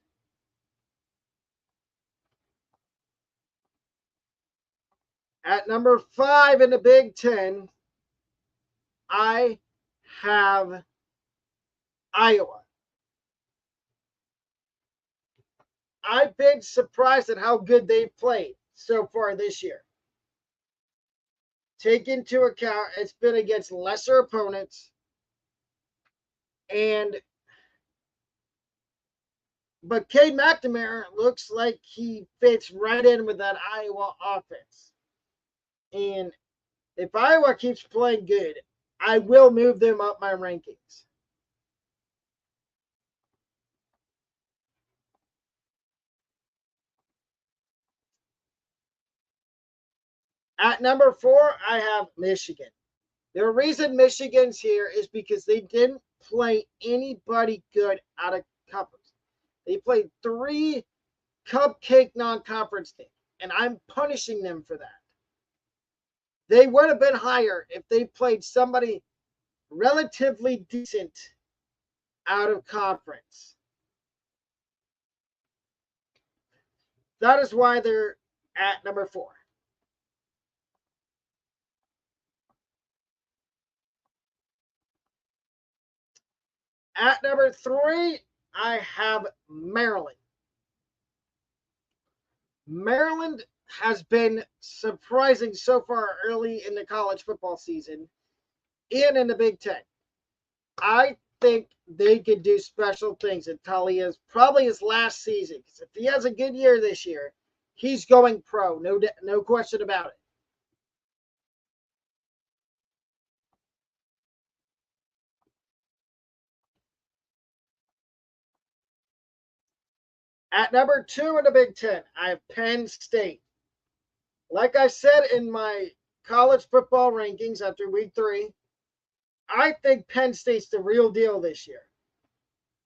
At number 5 in the Big Ten, I have Iowa. I've been surprised at how good they've played so far this year. Take into account it's been against lesser opponents, but Cade McNamara looks like he fits right in with that Iowa offense. And if Iowa keeps playing good, I will move them up my rankings. At number 4, I have Michigan. The reason Michigan's here is because they didn't play anybody good out of conference. They played 3 cupcake non-conference teams, and I'm punishing them for that. They would have been higher if they played somebody relatively decent out of conference. That is why they're at number 4. At number 3, I have Maryland. Maryland has been surprising so far early in the college football season and in the Big Ten. I think they could do special things until he is probably his last season. Because if he has a good year this year, he's going pro. No question about it. At number 2 in the Big Ten, I have Penn State. Like I said in my college football rankings after week 3, I think Penn State's the real deal this year.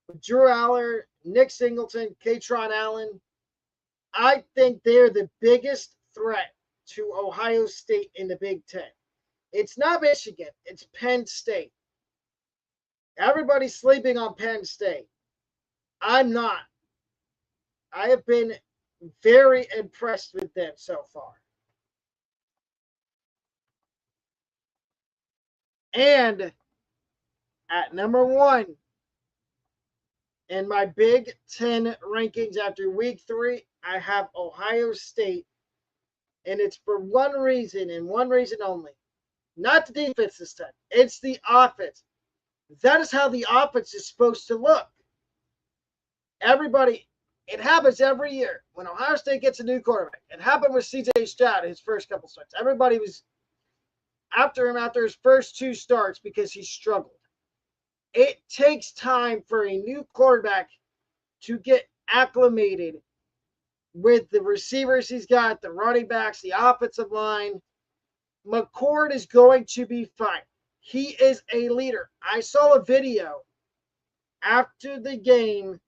With Drew Aller, Nick Singleton, Katron Allen, I think they're the biggest threat to Ohio State in the Big Ten. It's not Michigan, it's Penn State. Everybody's sleeping on Penn State. I'm not. I have been very impressed with them so far. And at number 1 in my Big Ten rankings after week 3, I have Ohio State. And it's for one reason and one reason only. Not the defense this time. It's the offense. That is how the offense is supposed to look. Everybody, it happens every year when Ohio State gets a new quarterback. It happened with C.J. Stroud his first couple starts. Everybody was after him after his first 2 starts because he struggled. It takes time for a new quarterback to get acclimated with the receivers he's got, the running backs, the offensive line. McCord is going to be fine. He is a leader. I saw a video after the game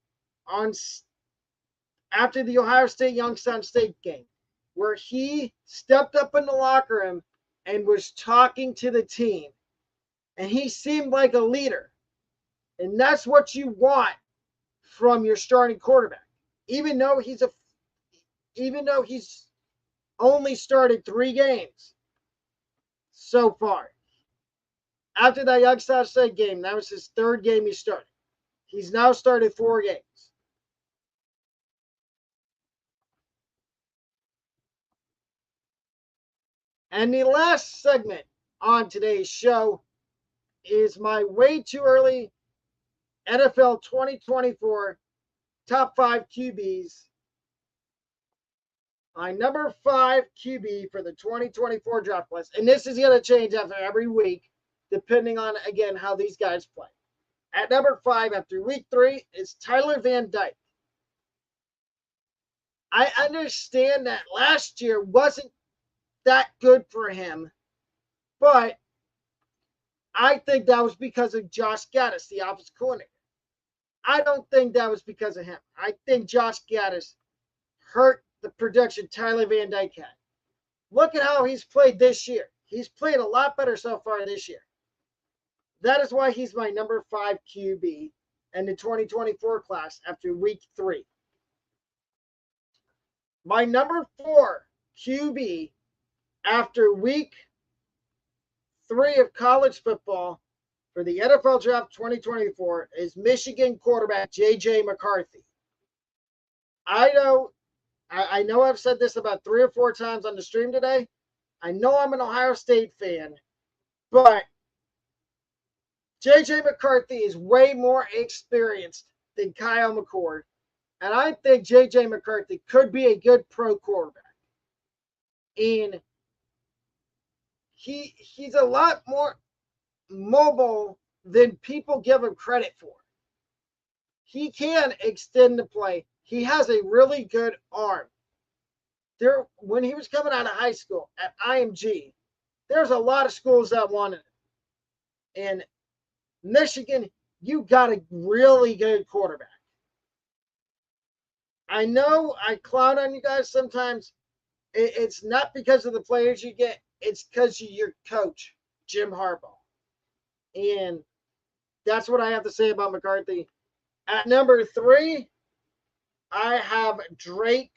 after the Ohio State Youngstown State game where he stepped up in the locker room and was talking to the team. And he seemed like a leader. And that's what you want from your starting quarterback. Even though he's only started 3 games so far. After that Youngstown State game, that was his 3rd game he started. He's now started 4 games. And the last segment on today's show is my way too early NFL 2024 top 5 QBs. My number 5 QB for the 2024 draft class. And this is going to change after every week, depending on, again, how these guys play. At number 5, after week 3, is Tyler Van Dyke. I understand that last year wasn't that good for him, but I think that was because of Josh Gaddis, the offensive coordinator. I don't think that was because of him. I think Josh Gaddis hurt the production Tyler Van Dyke had. Look at how he's played this year. He's played a lot better so far this year. That is why he's my number 5 QB in the 2024 class after week 3. My number 4 QB after week 3 of college football for the NFL Draft 2024 is Michigan quarterback J.J. McCarthy. I know I've said this about 3 or 4 times on the stream today. I know I'm an Ohio State fan, but J.J. McCarthy is way more experienced than Kyle McCord, and I think J.J. McCarthy could be a good pro quarterback. And he's a lot more mobile than people give him credit for. He can extend the play. He has a really good arm. When he was coming out of high school at IMG, there's a lot of schools that wanted him. And Michigan, you got a really good quarterback. I know I clown on you guys sometimes. It's not because of the players you get. It's because of your coach, Jim Harbaugh. And that's what I have to say about McCarthy. At number 3, I have Drake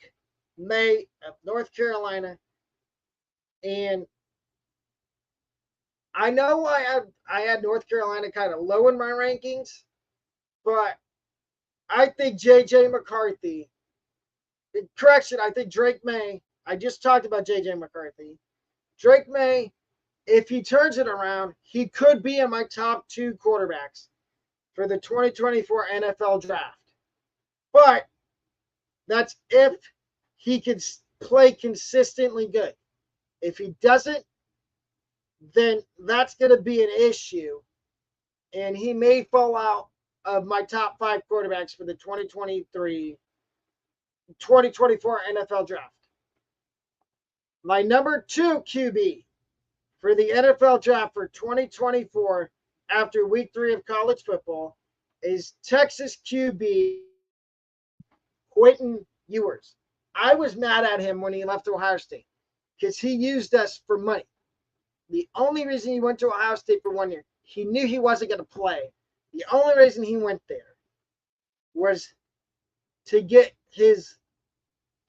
May of North Carolina. And I know I had North Carolina kind of low in my rankings, but I think J.J. McCarthy, correction, I think Drake May, I just talked about J.J. McCarthy. Drake May, if he turns it around, he could be in my top 2 quarterbacks for the 2024 NFL Draft. But that's if he can play consistently good. If he doesn't, then that's going to be an issue. And he may fall out of my top 5 quarterbacks for the 2024 NFL draft. My number 2 QB for the NFL draft for 2024 after week 3 of college football is Texas QB Quentin Ewers. I was mad at him when he left Ohio State because he used us for money. The only reason he went to Ohio State for 1 year, he knew he wasn't going to play. The only reason he went there was to get his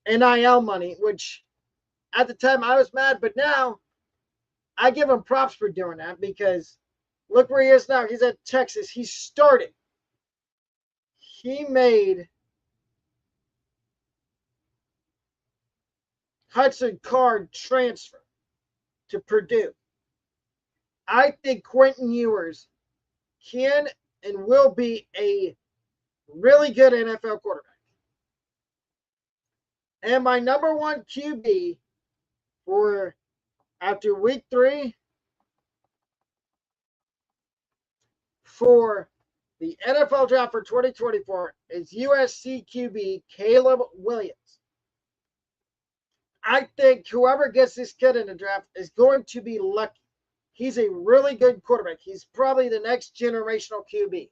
NIL money, which at the time I was mad, but now I give him props for doing that because look where he is now. He's at Texas. He started. He made Hudson Card transfer to Purdue. I think Quentin Ewers can and will be a really good NFL quarterback. And my number 1 QB for after week 3 for the NFL draft for 2024 is USC QB Caleb Williams. I think whoever gets this kid in the draft is going to be lucky. He's a really good quarterback. He's probably the next generational QB.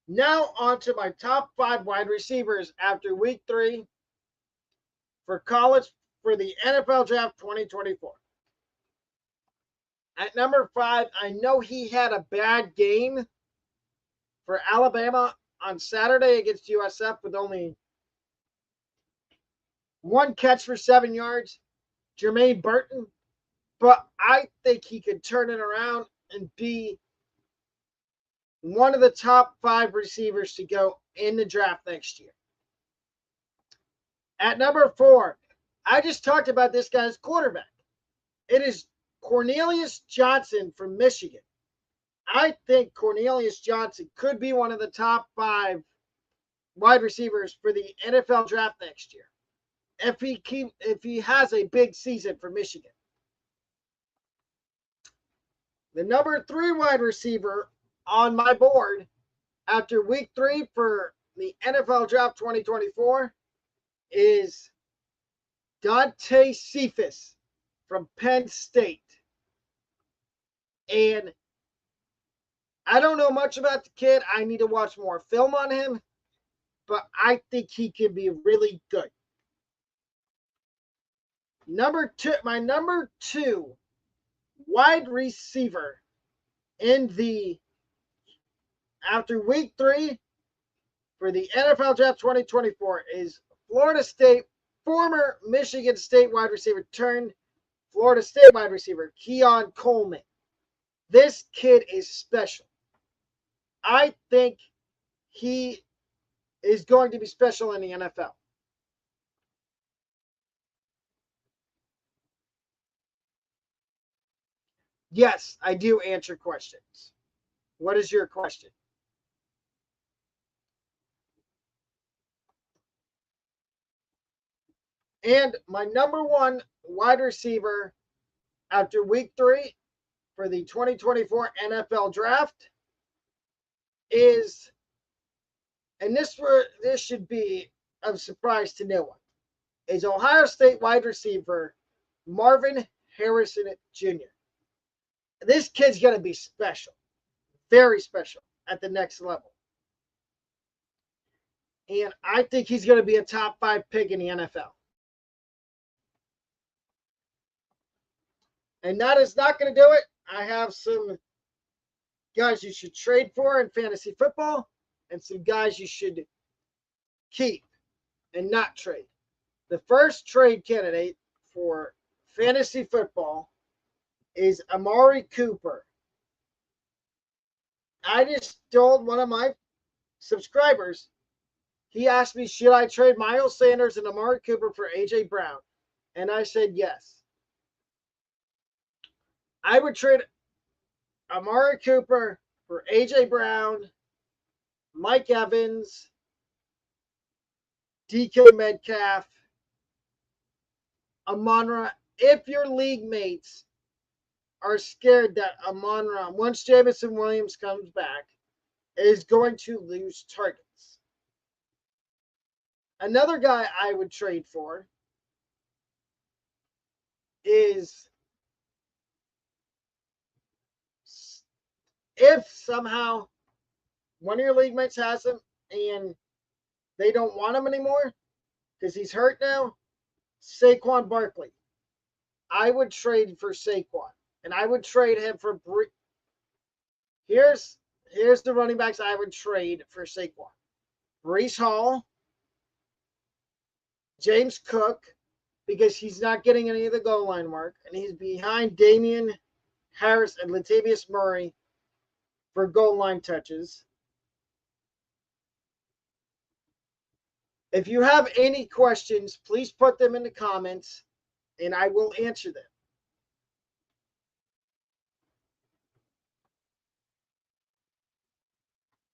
Now on to my top 5 wide receivers after week 3 for college for the NFL draft 2024. At number 5, I know he had a bad game for Alabama on Saturday against USF with only 1 catch for 7 yards, Jermaine Burton. But I think he could turn it around and be one of the top 5 receivers to go in the draft next year. At number 4, I just talked about this guy's quarterback. It is Cornelius Johnson from Michigan. I think Cornelius Johnson could be one of the top 5 wide receivers for the NFL draft next year if he has a big season for Michigan. The number 3 wide receiver on my board after week 3 for the NFL draft 2024 is Dante Cephas from Penn State. And I don't know much about the kid. I need to watch more film on him, but I think he can be really good. My number 2 wide receiver in the after week 3 for the NFL draft 2024 is Florida State, former Michigan State wide receiver turned Florida State wide receiver, Keon Coleman. This kid is special. I think he is going to be special in the NFL. Yes, I do answer questions. What is your question? And my number 1 wide receiver after week 3 for the 2024 NFL draft is, and this should be of surprise to no one, is Ohio State wide receiver Marvin Harrison Jr. This kid's going to be special, very special at the next level. And I think he's going to be a top 5 pick in the NFL. And that is not going to do it. I have some guys you should trade for in fantasy football and some guys you should keep and not trade. The first trade candidate for fantasy football is Amari Cooper. I just told one of my subscribers, he asked me, should I trade Miles Sanders and Amari Cooper for A.J. Brown? And I said yes. I would trade Amari Cooper for A.J. Brown, Mike Evans, DK Metcalf, Amon-Ra. If your league mates are scared that Amon-Ra, once Jameson Williams comes back, is going to lose targets. Another guy I would trade for is if somehow one of your league mates has him and they don't want him anymore because he's hurt now, Saquon Barkley. I would trade for Saquon, and I would trade him for Here's the running backs I would trade for Saquon. Breece Hall, James Cook, because he's not getting any of the goal line work, and he's behind Damian Harris and Latavius Murray for goal line touches. If you have any questions, please put them in the comments, and I will answer them.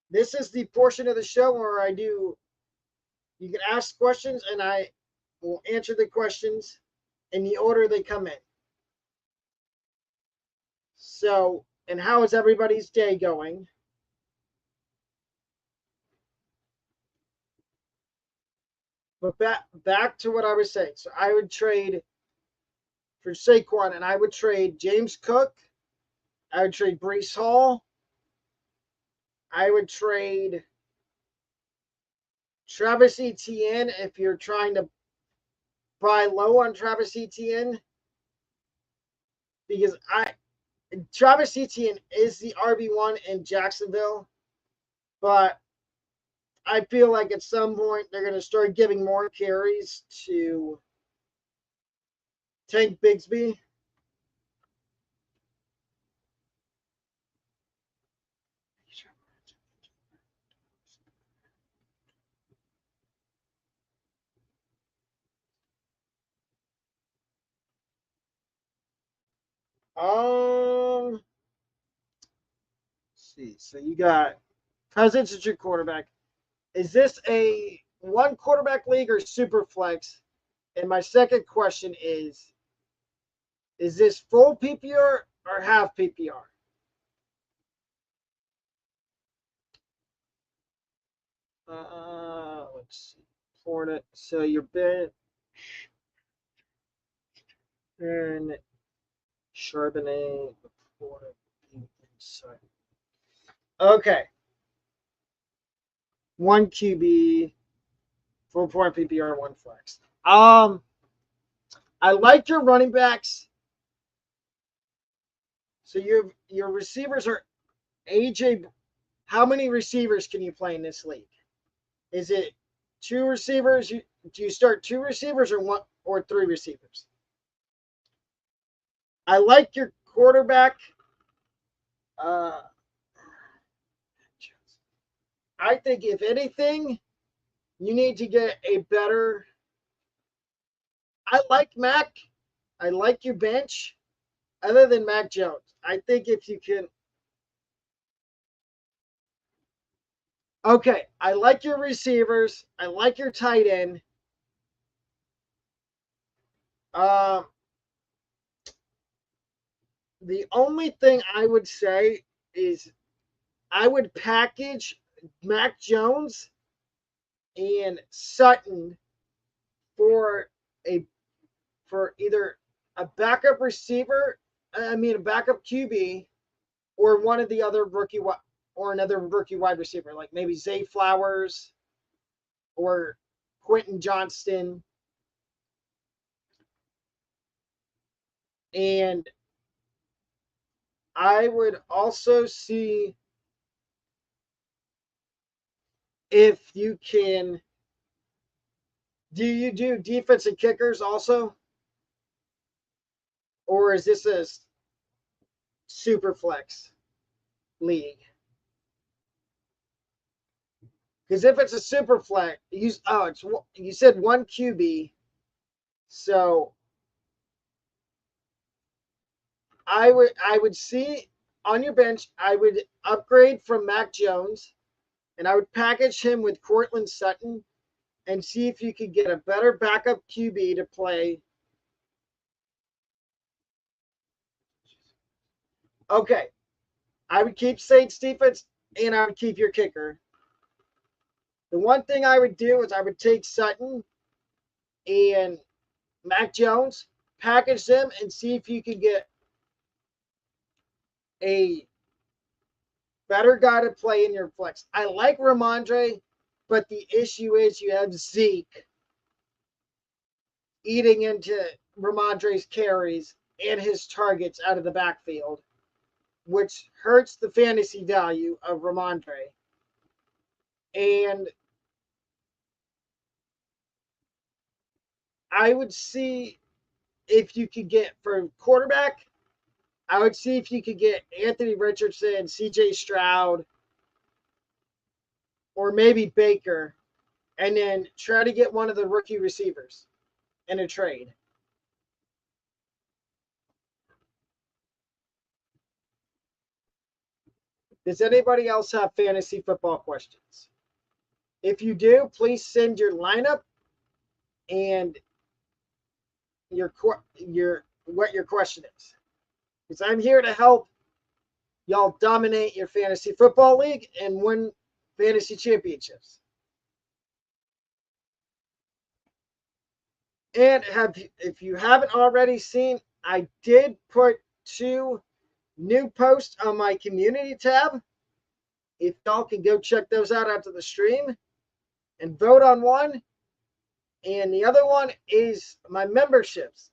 This is the portion of the show where you can ask questions, and I will answer the questions in the order they come in. So, and how is everybody's day going? But back to what I was saying. So I would trade for Saquon, and I would trade James Cook. I would trade Breece Hall. I would trade Travis Etienne if you're trying to buy low on Travis Etienne. Because Travis Etienne is the RB1 in Jacksonville. But I feel like at some point they're going to start giving more carries to Tank Bigsby. Let's see. So you got Cousins as your quarterback. Is this a one quarterback league or super flex? And my second question is this full PPR or half PPR? Let's see. Florida. So your bench and Charbonnet, Florida inside. Okay. One QB, full point PPR, one flex. I like your running backs. So your receivers are AJ. How many receivers can you play in this league? Is it two receivers? Do you start two receivers or one or three receivers? I like your quarterback. I think if anything, you need to get a better. I like Mac. I like your bench. Other than Mac Jones, I think if you can. Okay, I like your receivers. I like your tight end. The only thing I would say is I would package Mac Jones and Sutton for either a backup receiver, a backup QB, or one of the other another rookie wide receiver, like maybe Zay Flowers or Quentin Johnston. And I would also see if you can. Do you do defensive kickers also? Or is this a super flex league? Because if it's a super flex, you said one QB, so I would see on your bench, I would upgrade from Mac Jones, and I would package him with Cortland Sutton and see if you could get a better backup QB to play. Okay, I would keep Saints defense, and I would keep your kicker. The one thing I would do is I would take Sutton and Mac Jones, package them, and see if you can get a better guy to play in your flex. I like Ramondre, but the issue is you have Zeke eating into Ramondre's carries and his targets out of the backfield, which hurts the fantasy value of Ramondre. And I would see if you could get for quarterback, I would see if you could get Anthony Richardson, CJ Stroud, or maybe Baker, and then try to get one of the rookie receivers in a trade. Does anybody else have fantasy football questions? If you do, please send your lineup and what your question is. Because I'm here to help y'all dominate your fantasy football league and win fantasy championships. And if you haven't already seen, I did put 2 new posts on my community tab. If y'all can go check those out after the stream and vote on one. And the other one is my memberships.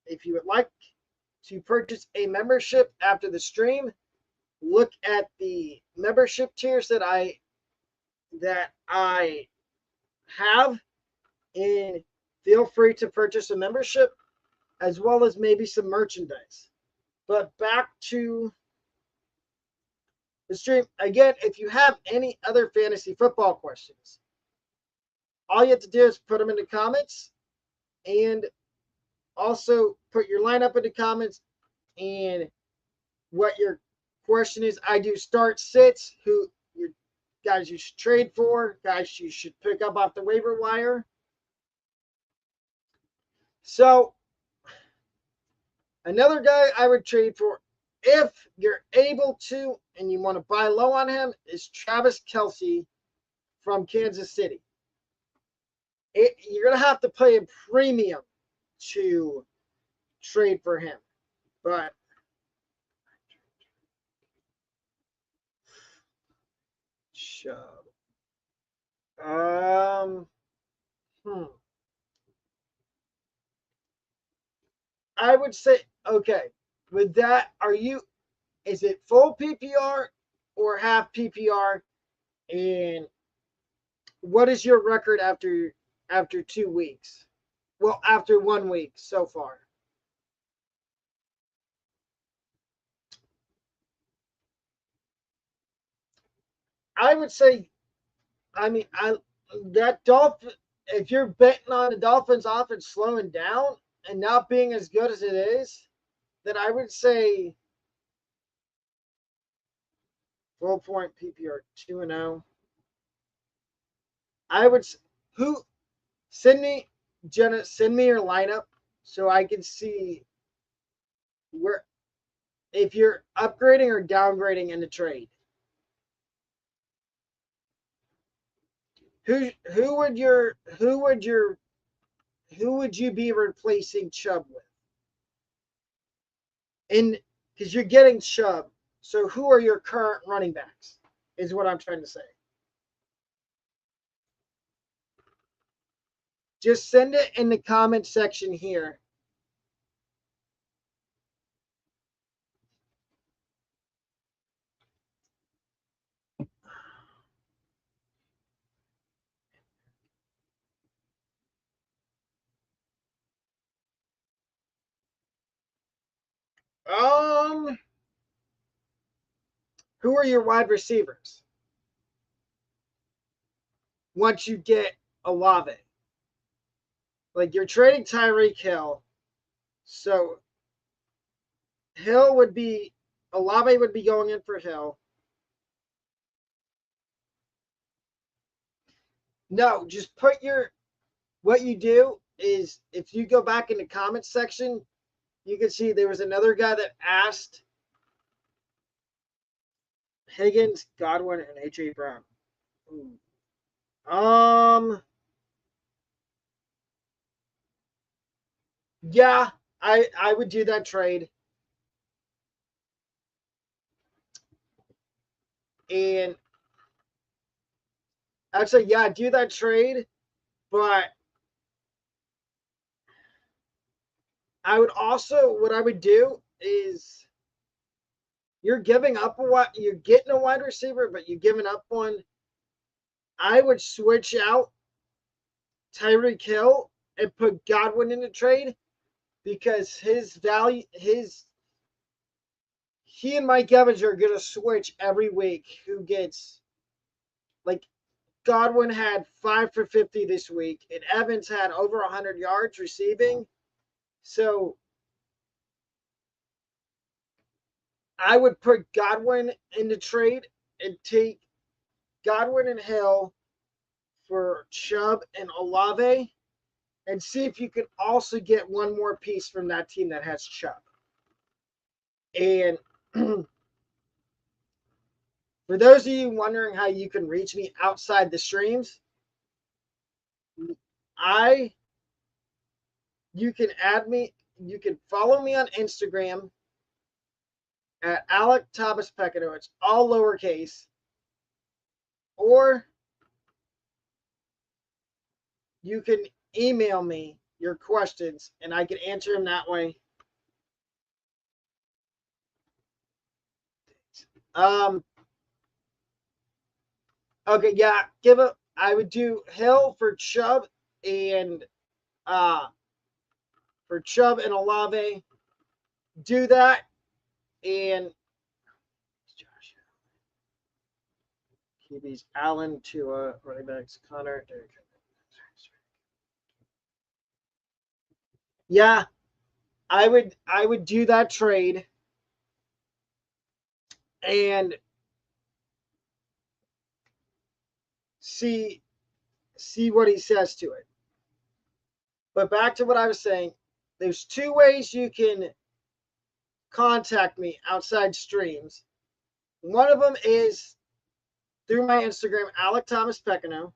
If you would like to purchase a membership after the stream, look at the membership tiers that I have, and feel free to purchase a membership as well as maybe some merchandise. But back to the stream. Again, if you have any other fantasy football questions, all you have to do is put them in the comments, and also put your lineup in the comments and what your question is. I do start sits, who your guys you should trade for, guys you should pick up off the waiver wire. So another guy I would trade for, if you're able to and you want to buy low on him, is Travis Kelce from Kansas City. You're going to have to pay a premium to trade for him. But I would say, okay, with that, is it full PPR or half PPR? And what is your record after 2 weeks? Well, after 1 week so far. I would say, if you're betting on the Dolphins offense slowing down and not being as good as it is, then I would say full point PPR 2-0. I would send me your lineup so I can see where if you're upgrading or downgrading in the trade. Who would you be replacing Chubb with? And because you're getting Chubb, so who are your current running backs? Is what I'm trying to say. Just send it in the comment section here. Who are your wide receivers? Once you get Olave. Like, you're trading Tyreek Hill. So Hill would be Olave would be going in for Hill. No, just put your, what you do is if you go back in the comments section, you can see there was another guy that asked Higgins, Godwin, and AJ Brown. Yeah, I would do that trade. And I'd say, yeah, do that trade, but I would also, what I would do is you're giving up you're getting a wide receiver, but you're giving up one. I would switch out Tyreek Hill and put Godwin in the trade because his value, he and Mike Evans are going to switch every week who gets, like, Godwin had 5 for 50 this week, and Evans had over 100 yards receiving. So I would put Godwin in the trade and take Godwin and Hill for Chubb and Olave, and see if you can also get one more piece from that team that has Chubb. And for those of you wondering how you can reach me outside the streams, you can add me, you can follow me on Instagram at Alec Thomas Pecado. It's all lowercase. Or you can email me your questions and I can answer them that way. Okay, yeah, I would do Hill for Chubb and Olave. Do that, and QB's Allen, Tua, running backs Connor, Derrick. Yeah, I would do that trade, and see what he says to it. But back to what I was saying, there's 2 ways you can contact me outside streams. One of them is through my Instagram, Alec Thomas Pecano.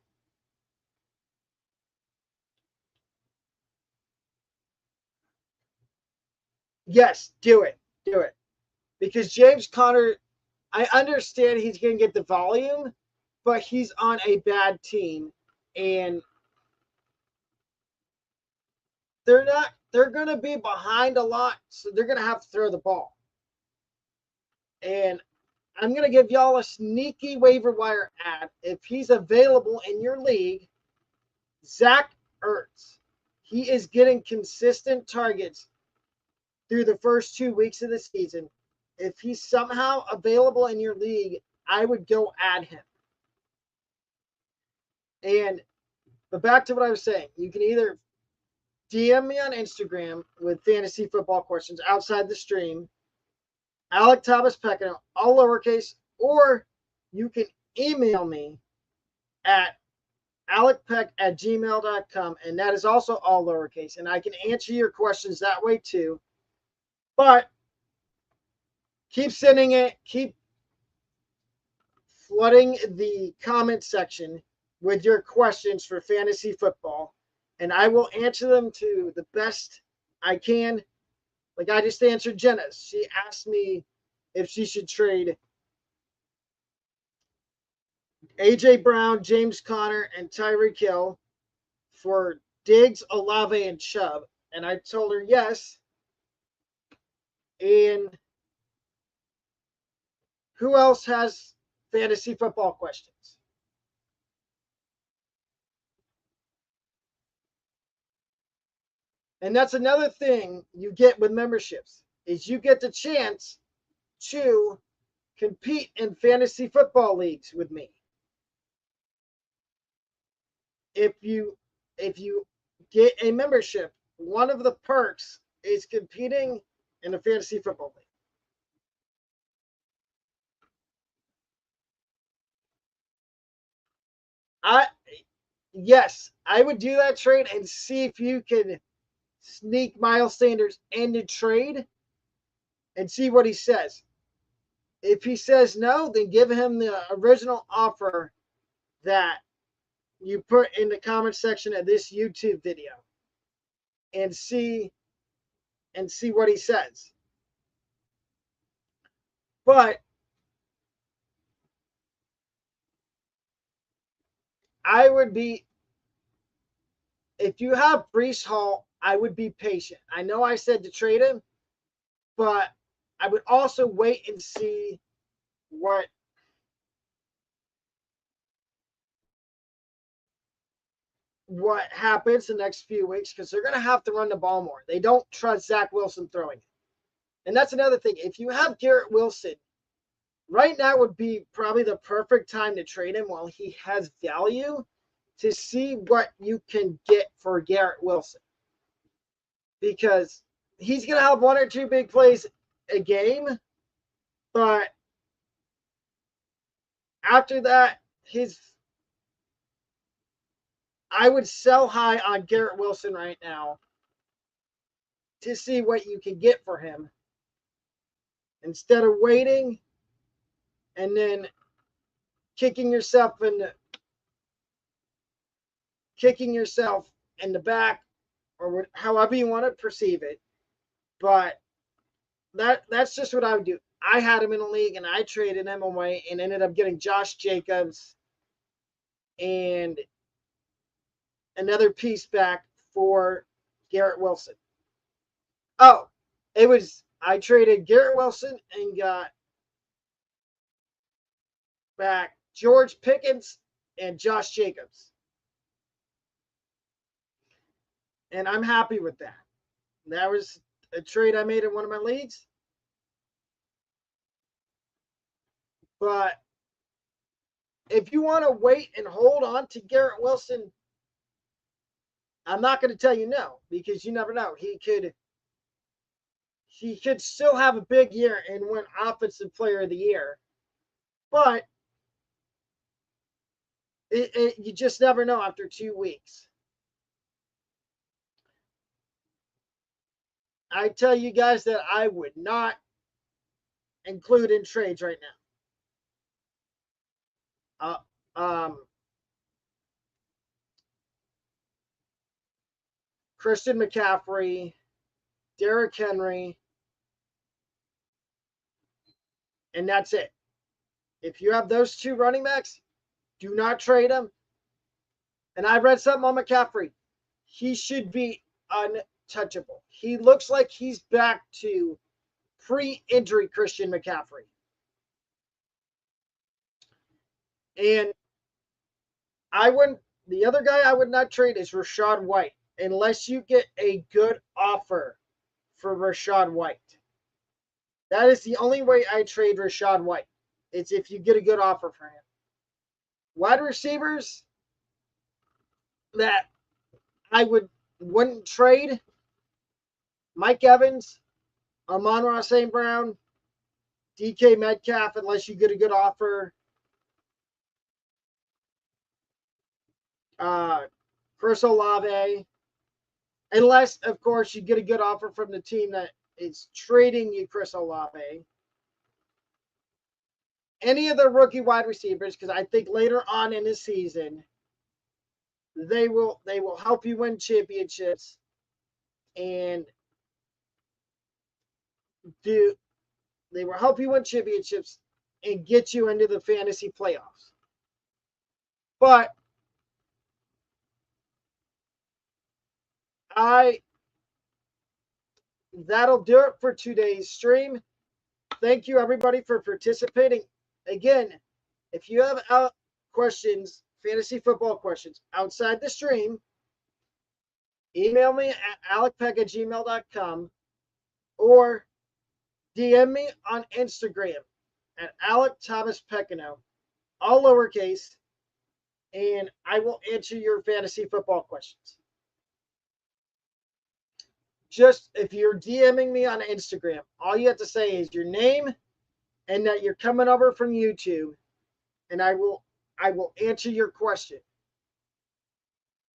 Yes, do it. Do it. Because James Conner, I understand he's going to get the volume, but he's on a bad team. And they're going to be behind a lot, so they're going to have to throw the ball. And I'm going to give y'all a sneaky waiver wire ad. If he's available in your league, Zach Ertz. He is getting consistent targets through the first 2 weeks of the season. If he's somehow available in your league, I would go add him. But back to what I was saying, you can either DM me on Instagram with fantasy football questions outside the stream, Alec Thomas Pecano, all lowercase, or you can email me at alecpeck@gmail.com, and that is also all lowercase, and I can answer your questions that way too. But keep sending it, keep flooding the comment section with your questions for fantasy football, and I will answer them to the best I can. Like I just answered Jenna's. She asked me if she should trade AJ Brown, James Conner, and Tyreek Hill for Diggs, Olave, and Chubb. And I told her yes. And who else has fantasy football questions? And that's another thing you get with memberships is you get the chance to compete in fantasy football leagues with me. If you get a membership, one of the perks is competing in a fantasy football league. Yes, I would do that trade and see if you can sneak Miles Sanders into trade and see what he says. If he says no, then give him the original offer that you put in the comment section of this YouTube video and see what he says. But I would be, if you have Breece Hall, I would be patient. I know I said to trade him, but I would also wait and see what happens the next few weeks, because they're going to have to run the ball more. They don't trust Zach Wilson throwing it. And that's another thing. If you have Garrett Wilson, right now would be probably the perfect time to trade him while he has value, to see what you can get for Garrett Wilson. Because he's going to have one or two big plays a game, but after that, I would sell high on Garrett Wilson right now to see what you can get for him, instead of waiting and then kicking yourself in the back, or however you want to perceive it. But that's just what I would do. I had him in a league and I traded him away and ended up getting Josh Jacobs and another piece back for Garrett Wilson. Oh, I traded Garrett Wilson and got back George Pickens and Josh Jacobs. And I'm happy with that. That was a trade I made in one of my leagues. But if you want to wait and hold on to Garrett Wilson, I'm not going to tell you no, because you never know. He could still have a big year and win Offensive Player of the Year. But you just never know after 2 weeks. I tell you guys that I would not include in trades right now. Christian McCaffrey, Derrick Henry, and that's it. If you have those two running backs, do not trade them. And I read something on McCaffrey. He should be untouchable. He looks like he's back to pre-injury Christian McCaffrey. And the other guy I would not trade is Rachaad White, unless you get a good offer for Rachaad White. That is the only way I trade Rachaad White. It's if you get a good offer for him. Wide receivers that I wouldn't trade: Mike Evans, Amon-Ra St. Brown, DK Metcalf, unless you get a good offer. Chris Olave, unless, of course, you get a good offer from the team that is trading you Chris Olave. Any of the rookie wide receivers, because I think later on in the season, they will help you win championships and they will help you win championships and get you into the fantasy playoffs. But that'll do it for today's stream. Thank you, everybody, for participating. Again, if you have questions, fantasy football questions outside the stream, email me at alecpeck@gmail.com or DM me on Instagram at AlecThomasPecano, all lowercase, and I will answer your fantasy football questions. Just if you're DMing me on Instagram, all you have to say is your name and that you're coming over from YouTube, and I will answer your question.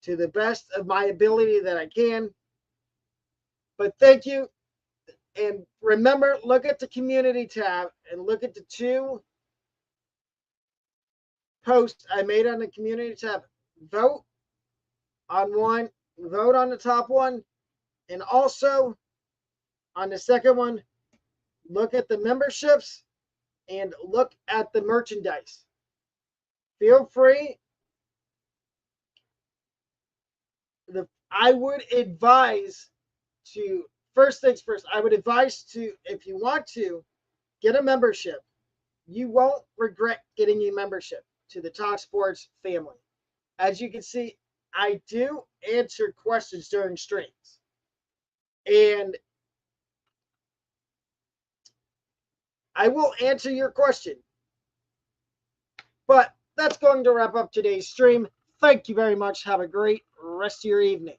to the best of my ability that I can. But thank you. And remember, look at the community tab and look at the 2 posts I made on the community tab. Vote on one, vote on the top one, and also on the second one, look at the memberships and look at the merchandise. Feel free. I would advise to, first things first, I would advise to, if you want to, get a membership. You won't regret getting a membership to the Talk Sports family. As you can see, I do answer questions during streams. And I will answer your question. But that's going to wrap up today's stream. Thank you very much. Have a great rest of your evening.